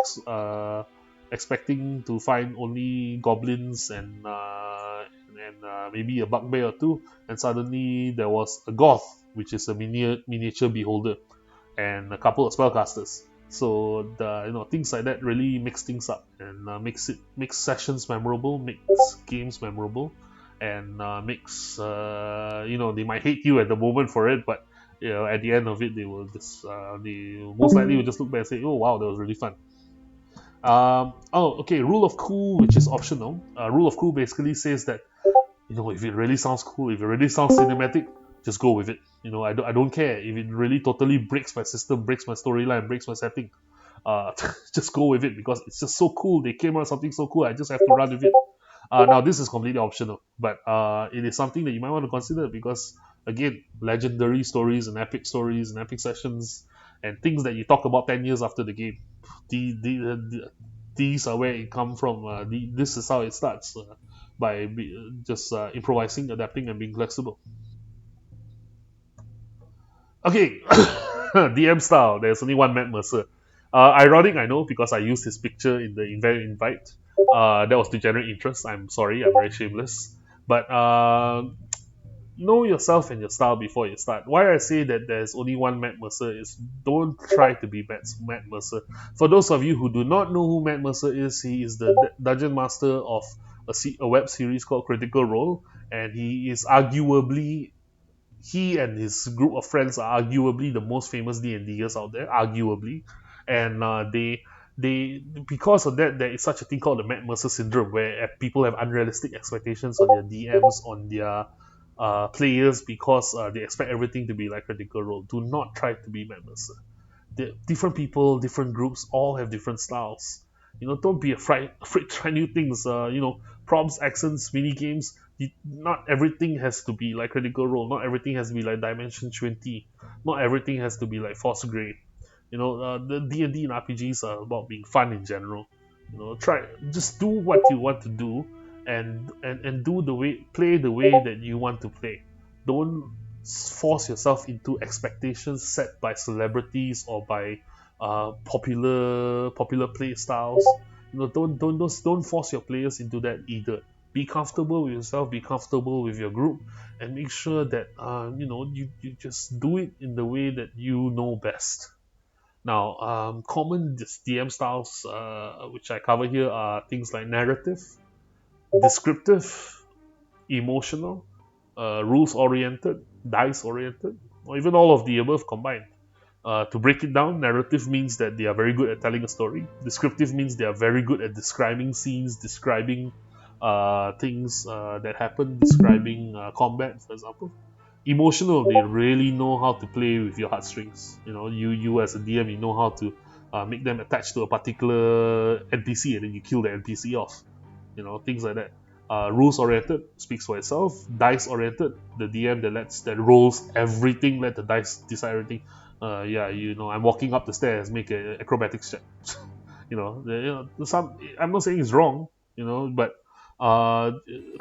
expecting to find only goblins and maybe a bugbear or two, and suddenly there was a goth, which is a miniature beholder, and a couple of spellcasters. So things like that really mix things up and makes sessions memorable, makes games memorable, and makes they might hate you at the moment for it, but at the end of it they most likely will just look back and say, oh wow, that was really fun. Okay, rule of cool, which is optional. Rule of cool basically says that if it really sounds cool, if it really sounds cinematic, just go with it. I don't care if it really totally breaks my system, breaks my storyline, breaks my setting. Just go with it because it's just so cool. They came out with something so cool. I just have to run with it. Now this is completely optional, but it is something that you might want to consider because, again, legendary stories and epic sessions and things that you talk about 10 years after the game. These are where it come from. This is how it starts, by just improvising, adapting, and being flexible. Okay, DM style. There's only one Matt Mercer. Ironic, I know, because I used his picture in the invite. That was to generate interest. I'm sorry, I'm very shameless. But know yourself and your style before you start. Why I say that there's only one Matt Mercer is don't try to be Matt Mercer. For those of you who do not know who Matt Mercer is, he is the dungeon master of a web series called Critical Role, and he and his group of friends are arguably the most famous D&Ders out there, arguably, and they because of that, there is such a thing called the Matt Mercer syndrome, where people have unrealistic expectations on their DMs, on their players, because they expect everything to be like Critical Role. Do not try to be Matt Mercer. Different people, different groups, all have different styles. Don't be afraid to try new things. Prompts, accents, mini games. Not everything has to be like Critical Role. Not everything has to be like Dimension 20. Not everything has to be like Force Grade. The D&D and RPGs are about being fun in general. Just do what you want to do, and play the way that you want to play. Don't force yourself into expectations set by celebrities or by popular play styles. Don't force your players into that either. Be comfortable with yourself, be comfortable with your group, and make sure that you just do it in the way that you know best. Now, common DM styles which I cover here are things like narrative, descriptive, emotional, rules oriented, dice oriented, or even all of the above combined. To break it down, narrative means that they are very good at telling a story. Descriptive means they are very good at describing scenes, describing things that happen, describing combat, for example. emotional. They really know how to play with your heartstrings. You as a DM, you know how to make them attached to a particular NPC, and then you kill the NPC off. Things like that. Rules oriented speaks for itself. Dice oriented, the DM that rolls everything, let the dice decide everything. Yeah, I'm walking up the stairs, make an acrobatics check. Some, I'm not saying it's wrong, but uh,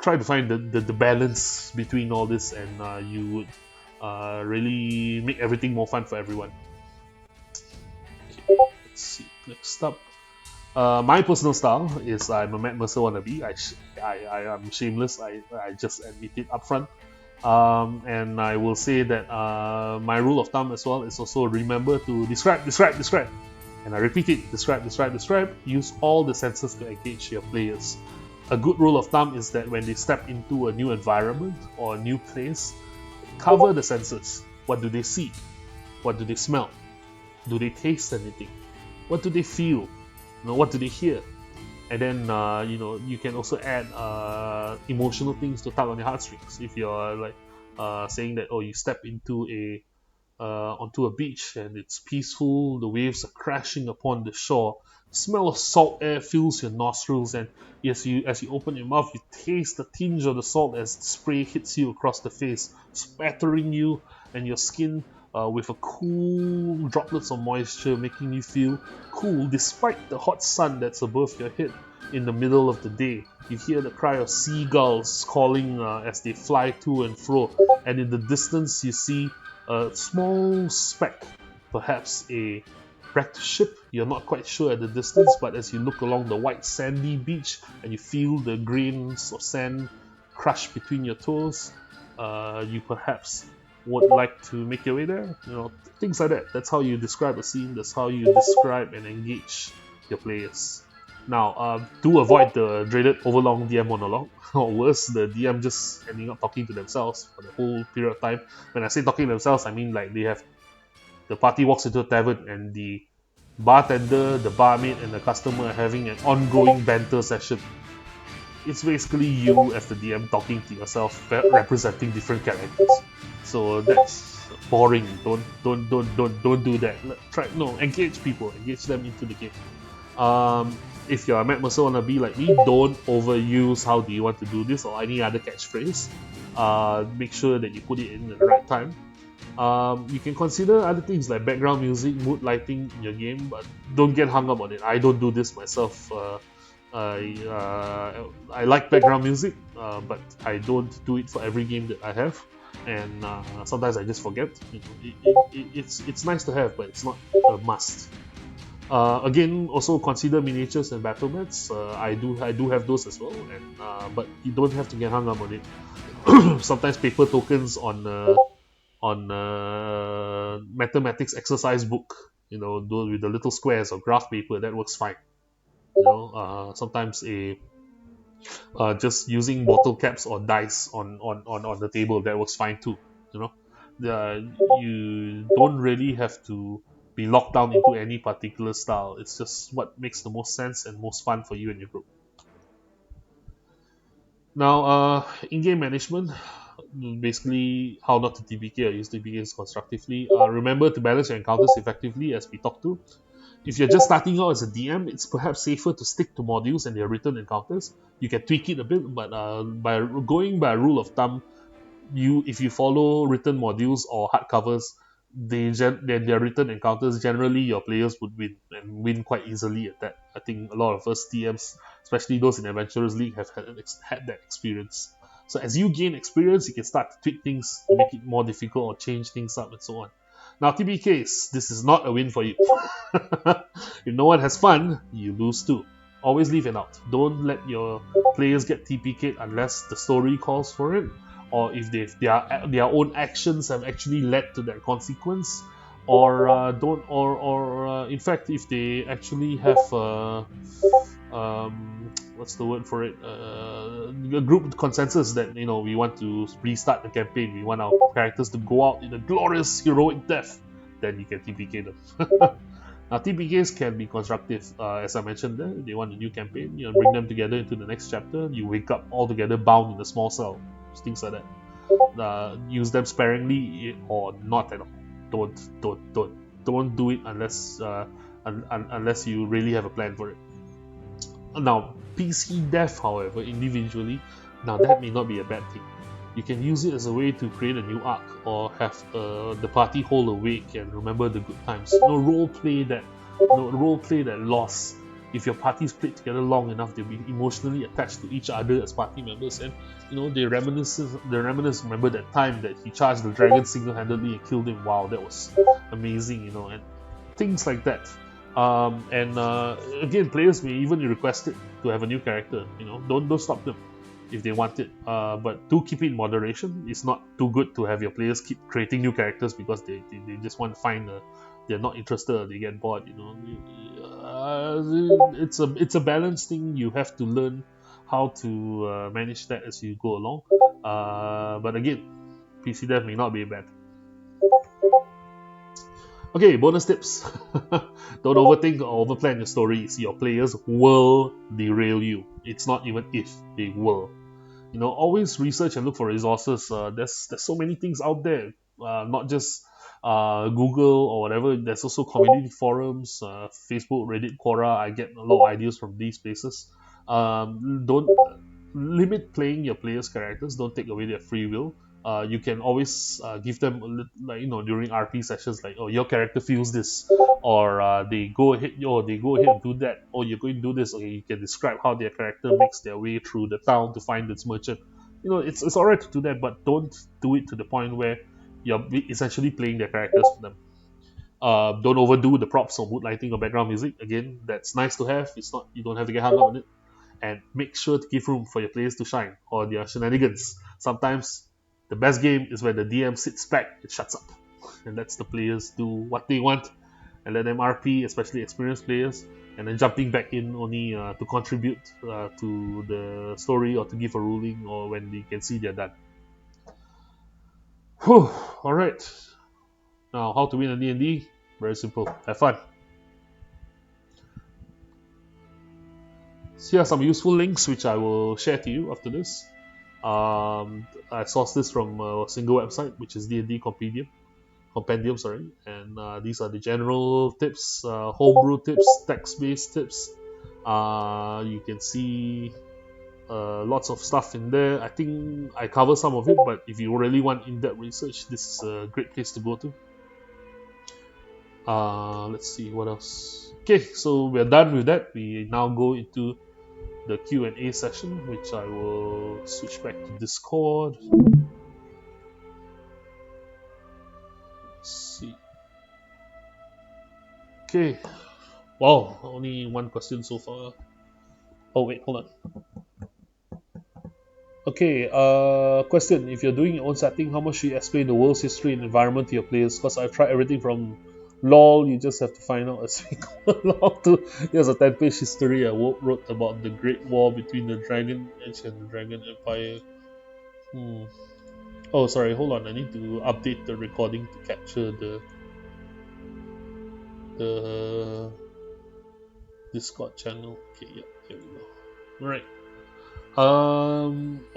try to find the balance between all this, and you would really make everything more fun for everyone. Okay, let's see. Next up, my personal style is I'm a Matt Mercer wannabe. I am shameless. I just admit it upfront. And I will say that my rule of thumb as well is also remember to describe, describe, describe. And I repeat it, describe, describe, describe. Use all the senses to engage your players. A good rule of thumb is that when they step into a new environment or a new place, cover the senses. What do they see? What do they smell? Do they taste anything? What do they feel? What do they hear? And then you can also add emotional things to tug on your heartstrings. If you're like saying that, you step into onto a beach and it's peaceful, the waves are crashing upon the shore, smell of salt air fills your nostrils, and as you open your mouth, you taste the tinge of the salt as the spray hits you across the face, spattering you and your skin with a cool droplets of moisture, making you feel cool despite the hot sun that's above your head. In the middle of the day, you hear the cry of seagulls calling as they fly to and fro, and in the distance you see a small speck, perhaps a wrecked ship. You're not quite sure at the distance, but as you look along the white sandy beach and you feel the grains of sand crush between your toes, you perhaps would like to make your way there. Things like that. That's how you describe a scene. That's how you describe and engage your players. Now, do avoid the dreaded overlong DM monologue, or worse, the DM just ending up talking to themselves for the whole period of time. When I say talking to themselves, I mean like the party walks into a tavern and the bartender, the barmaid, and the customer are having an ongoing banter session. It's basically you as the DM talking to yourself, representing different characters. So that's boring. Don't do that. Engage people, engage them into the game. If you're a Matt Mercer wannabe like me, don't overuse how do you want to do this or any other catchphrase. Make sure that you put it in at the right time. You can consider other things like background music, mood lighting in your game, but don't get hung up on it. I don't do this myself. I like background music, but I don't do it for every game that I have, and sometimes I just forget. It's nice to have, but it's not a must. Again, also consider miniatures and battle mats. I do have those as well, and but you don't have to get hung up on it. Sometimes paper tokens on mathematics exercise book, those with the little squares or graph paper, that works fine. Sometimes just using bottle caps or dice on the table, that works fine too. You don't really have to be locked down into any particular style. It's just what makes the most sense and most fun for you and your group. Now, in-game management, basically how not to TPK or use TPKs constructively. Remember to balance your encounters effectively, as we talked to. If you're just starting out as a DM, it's perhaps safer to stick to modules and their written encounters. You can tweak it a bit, but by going by a rule of thumb, if you follow written modules or hardcovers, their written encounters, generally your players would win, and win quite easily at that. I think a lot of us DMs, especially those in Adventurers League, have had that experience. So as you gain experience, you can start to tweak things to make it more difficult or change things up and so on. Now, TBKs, this is not a win for you. If no one has fun, you lose too. Always leave it out. Don't let your players get TPK'd unless the story calls for it, or if their own actions have actually led to that consequence, or in fact, if they actually have what's the word for it? A group consensus that we want to restart the campaign. We want our characters to go out in a glorious heroic death. Then you can TPK them. Now, TPKs can be constructive, as I mentioned there. They want a new campaign. Bring them together into the next chapter. You wake up all together bound in a small cell. Things like that. use them sparingly or not at all. Don't do it unless unless you really have a plan for it. Now, PC dev, however, individually, now that may not be a bad thing. You can use it as a way to create a new arc or have the party hold awake and remember the good times. Role play that loss. If your parties played together long enough, they'll be emotionally attached to each other as party members, and they reminisce. Remember that time that he charged the dragon single-handedly and killed him. Wow, that was amazing, and things like that. And again, players may even request it to have a new character. Don't stop them if they want it. But do keep it in moderation. It's not too good to have your players keep creating new characters because they just want to find they're not interested, they get bored. It's a balanced thing. You have to learn how to manage that as you go along. But again, PC dev may not be bad. Okay, bonus tips. Don't overthink or overplan your stories. Your players will derail you. It's not even if, they will. Always research and look for resources. There's so many things out there, not just Google or whatever. There's also community forums, Facebook, Reddit, Quora. I get a lot of ideas from these places. Don't limit playing your players' characters. Don't take away their free will. You can always give them during RP sessions, like, oh, your character feels this, or they go ahead and do that, or you're going to do this. Okay, you can describe how their character makes their way through the town to find its merchant. It's alright to do that, but don't do it to the point where you're essentially playing their characters for them. Don't overdo the props or mood lighting or background music. Again, that's nice to have. It's not, you don't have to get hung up on it. And make sure to give room for your players to shine or their shenanigans. Sometimes the best game is when the DM sits back and shuts up and lets the players do what they want and let them RP, especially experienced players, and then jumping back in only to contribute to the story or to give a ruling or when they can see they're done. Whew, alright. Now, how to win a D&D? Very simple. Have fun. So here are some useful links which I will share to you after this. I sourced this from a single website, which is D&D Compendium, and these are the general tips, homebrew tips, text-based tips. You can see lots of stuff in there. I think I cover some of it, but if you really want in-depth research, this is a great place to go to. Let's see what else. Okay, so we're done with that. We now go into the Q&A session, which I will switch back to Discord. Let's see. Okay. Wow, only one question so far. Oh wait, hold on. Okay, question. If you're doing your own setting, how much should you explain the world's history and environment to your players? Because I've tried everything from LOL, you just have to find out as we go along, to there's a 10-page history I wrote about the Great War between the Dragon Age and the Dragon Empire. Oh, sorry, hold on. I need to update the recording to capture the Discord channel. Okay, yeah, there we go. Alright.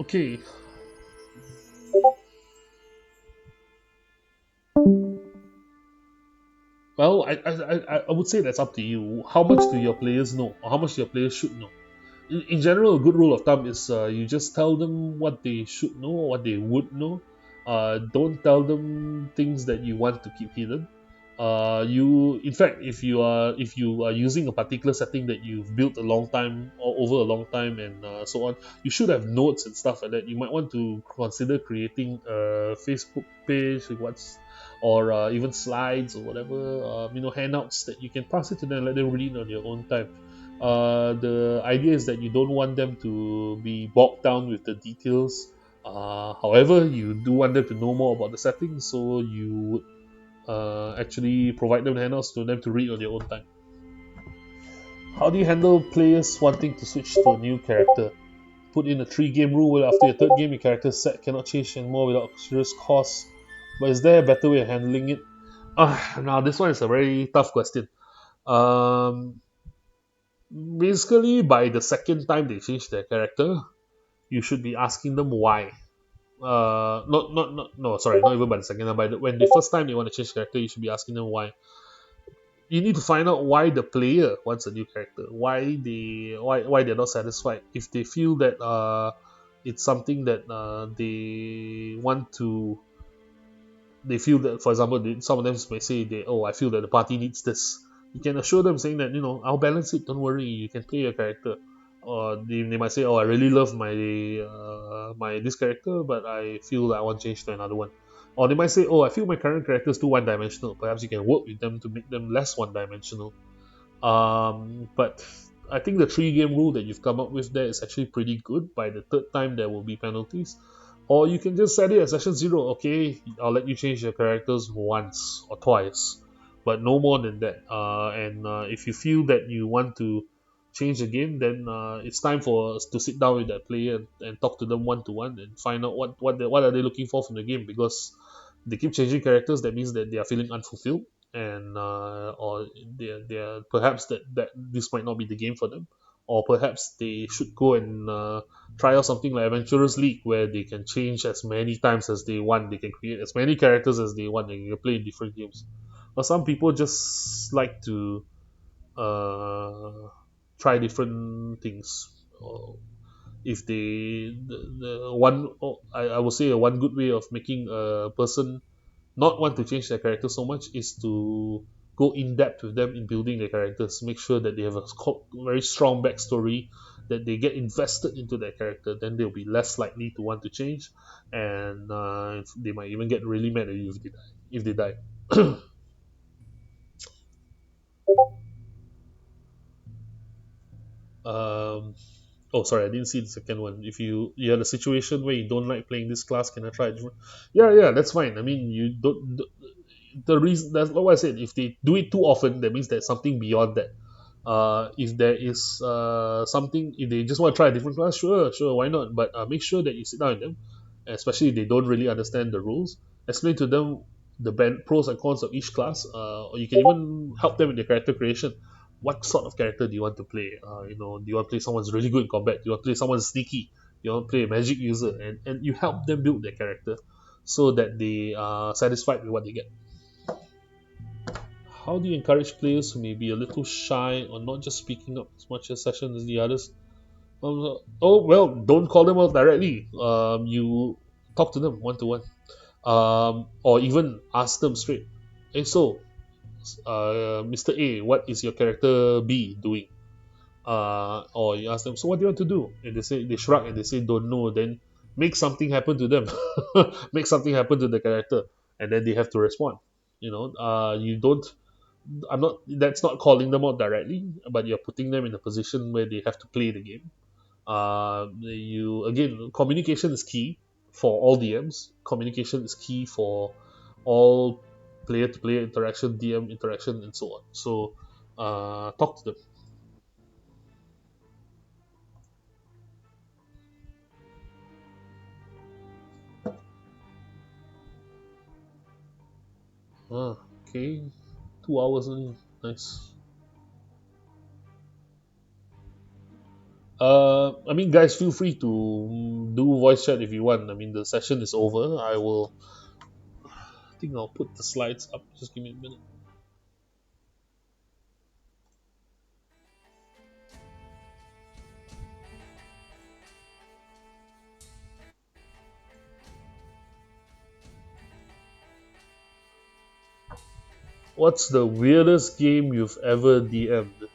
Okay. Well, I would say that's up to you. How much do your players know, or how much your players should know? In general, a good rule of thumb is you just tell them what they should know or what they would know. Don't tell them things that you want to keep hidden. In fact, if you are using a particular setting that you've built a long time or over a long time and so on, you should have notes and stuff like that. You might want to consider creating a Facebook page, or even slides or whatever, handouts that you can pass it to them and let them read on your own time. The idea is that you don't want them to be bogged down with the details. However, you do want them to know more about the settings, so you would actually provide them handouts to them to read on their own time. How do you handle players wanting to switch to a new character? Put in a 3-game rule where after your 3rd game your character's set cannot change anymore without serious cost. But is there a better way of handling it? Now this one is a very tough question. Basically, by the 2nd time they change their character, you should be asking them why. no, sorry, not even by the second time. When the first time they want to change character, you should be asking them why. You need to find out why the player wants a new character, why they're not satisfied. If they feel that it's something that they feel that, for example, some of them may say, I feel that the party needs this. You can assure them saying that, I'll balance it. Don't worry, you can play your character. Or they might say, I really love my this character, but I feel that I want to change to another one. Or they might say, I feel my current character is too one-dimensional. Perhaps you can work with them to make them less one-dimensional. But I think the 3 game rule that you've come up with there is actually pretty good. By the third time, there will be penalties. Or you can just set it at session 0. Okay, I'll let you change your characters once or twice, but no more than that. And if you feel that you want to change again, then it's time for us to sit down with that player and talk to them one to one and find out what are they looking for from the game, because they keep changing characters. That means that they are feeling unfulfilled, and or they're perhaps that this might not be the game for them, or perhaps they should go and try out something like Adventurers League, where they can change as many times as they want. They can create as many characters as they want, and you can play in different games. But some people just like to uh, try different things. If they the one I would say one good way of making a person not want to change their character so much is to go in depth with them in building their characters. Make sure that they have a very strong backstory, that they get invested into their character. Then they'll be less likely to want to change, and they might even get really mad at you if they die. um, Oh, sorry, I didn't see the second one. If you had a situation where you don't like playing this class, can I try a different? Yeah, yeah, that's fine. I mean, you don't. The reason that's what I said. If they do it too often, that means there's something beyond that. If there is something, if they just want to try a different class, sure, sure, why not? But make sure that you sit down with them, especially if they don't really understand the rules. Explain to them the pros and cons of each class, or you can even help them with their character creation. What sort of character do you want to play? Do you want to play someone who's really good in combat? Do you want to play someone sneaky? Do you want to play a magic user? And you help them build their character so that they are satisfied with what they get. How do you encourage players who may be a little shy or not just speaking up as much as session as the others? Well, don't call them out directly. You talk to them one to one, or even ask them straight. Hey, so, Mr. A, what is your character B doing? Or you ask them, so what do you want to do? And they shrug and they say don't know. Then make something happen to them, make something happen to the character, and then they have to respond. You don't. I'm not. That's not calling them out directly, but you're putting them in a position where they have to play the game. You again, communication is key for all DMs. Communication is key for all player-to-player interaction, DM interaction, and so on. So, talk to them. Okay, 2 hours only. Nice. I mean, guys, feel free to do voice chat if you want. I mean, the session is over. I think I'll put the slides up. Just give me a minute. What's the weirdest game you've ever DM'd?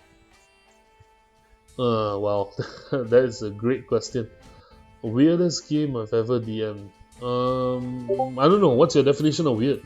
Wow, that is a great question. Weirdest game I've ever DM'd. I don't know. What's your definition of weird?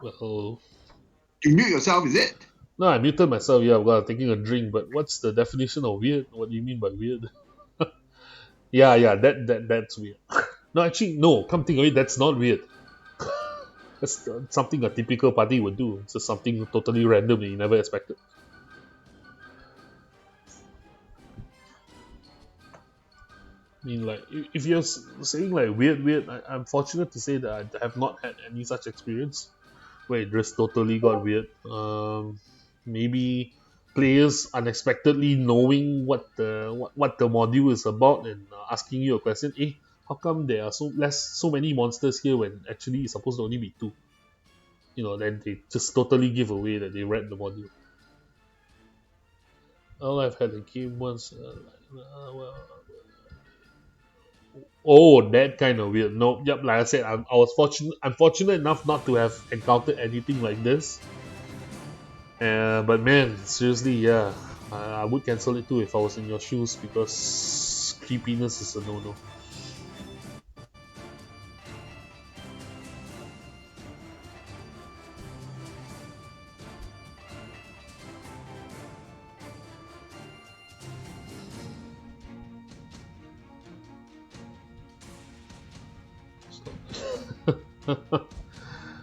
Well, You mute yourself, is it? no, I muted myself. Yeah, while taking a drink. But what's the definition of weird? What do you mean by weird? Yeah, yeah, that's weird. No, actually, no. Come think of it, that's not weird. That's something a typical party would do. It's just something totally random that you never expected. I mean, like, if you're saying like weird, I'm fortunate to say that I have not had any such experience where it just totally got weird. Maybe players unexpectedly knowing what the module is about and asking you a question. How come there are so many monsters here when actually it's supposed to only be two? Then they just totally give away that they read the module. All I've had a game once. Oh, that kind of weird. No, yep. Like I said, I was fortunate. I'm fortunate enough not to have encountered anything like this. But man, seriously, yeah, I would cancel it too if I was in your shoes because creepiness is a no-no.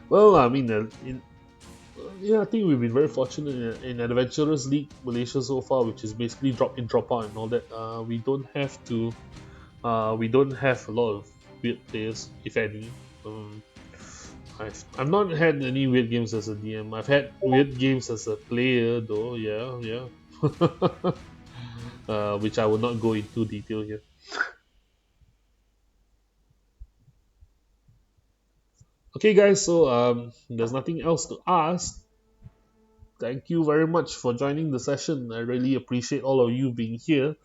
Well, I mean, yeah, I think we've been very fortunate in Adventurers League Malaysia so far, which is basically drop in, drop out, and all that. We don't have a lot of weird players, if any. Um, I've not had any weird games as a DM. I've had weird games as a player, though. Yeah, yeah. Which I will not go into detail here. Okay, guys. So there's nothing else to ask. Thank you very much for joining the session. I really appreciate all of you being here.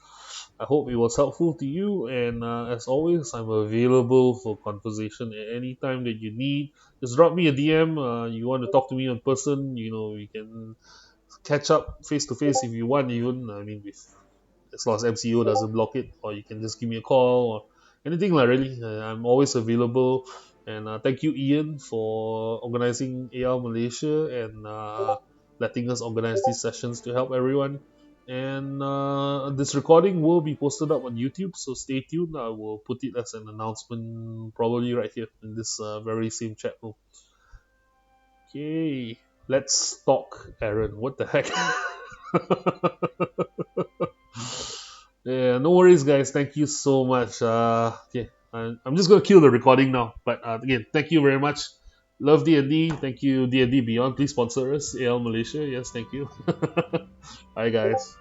I hope it was helpful to you. And as always, I'm available for conversation at any time that you need. Just drop me a DM. You want to talk to me in person? We can catch up face to face if you want. Even I mean, as long as MCO doesn't block it, or you can just give me a call or anything like really. I'm always available. And thank you, Ian, for organizing AL Malaysia and letting us organize these sessions to help everyone. And this recording will be posted up on YouTube, so stay tuned. I will put it as an announcement probably right here in this very same chat room. Okay, let's talk, Aaron. What the heck? Yeah, no worries, guys. Thank you so much. Okay, I'm just gonna kill the recording now. But again, thank you very much. Love D&D. Thank you, D&D Beyond. Please sponsor us, AL Malaysia. Yes, thank you. Bye, guys.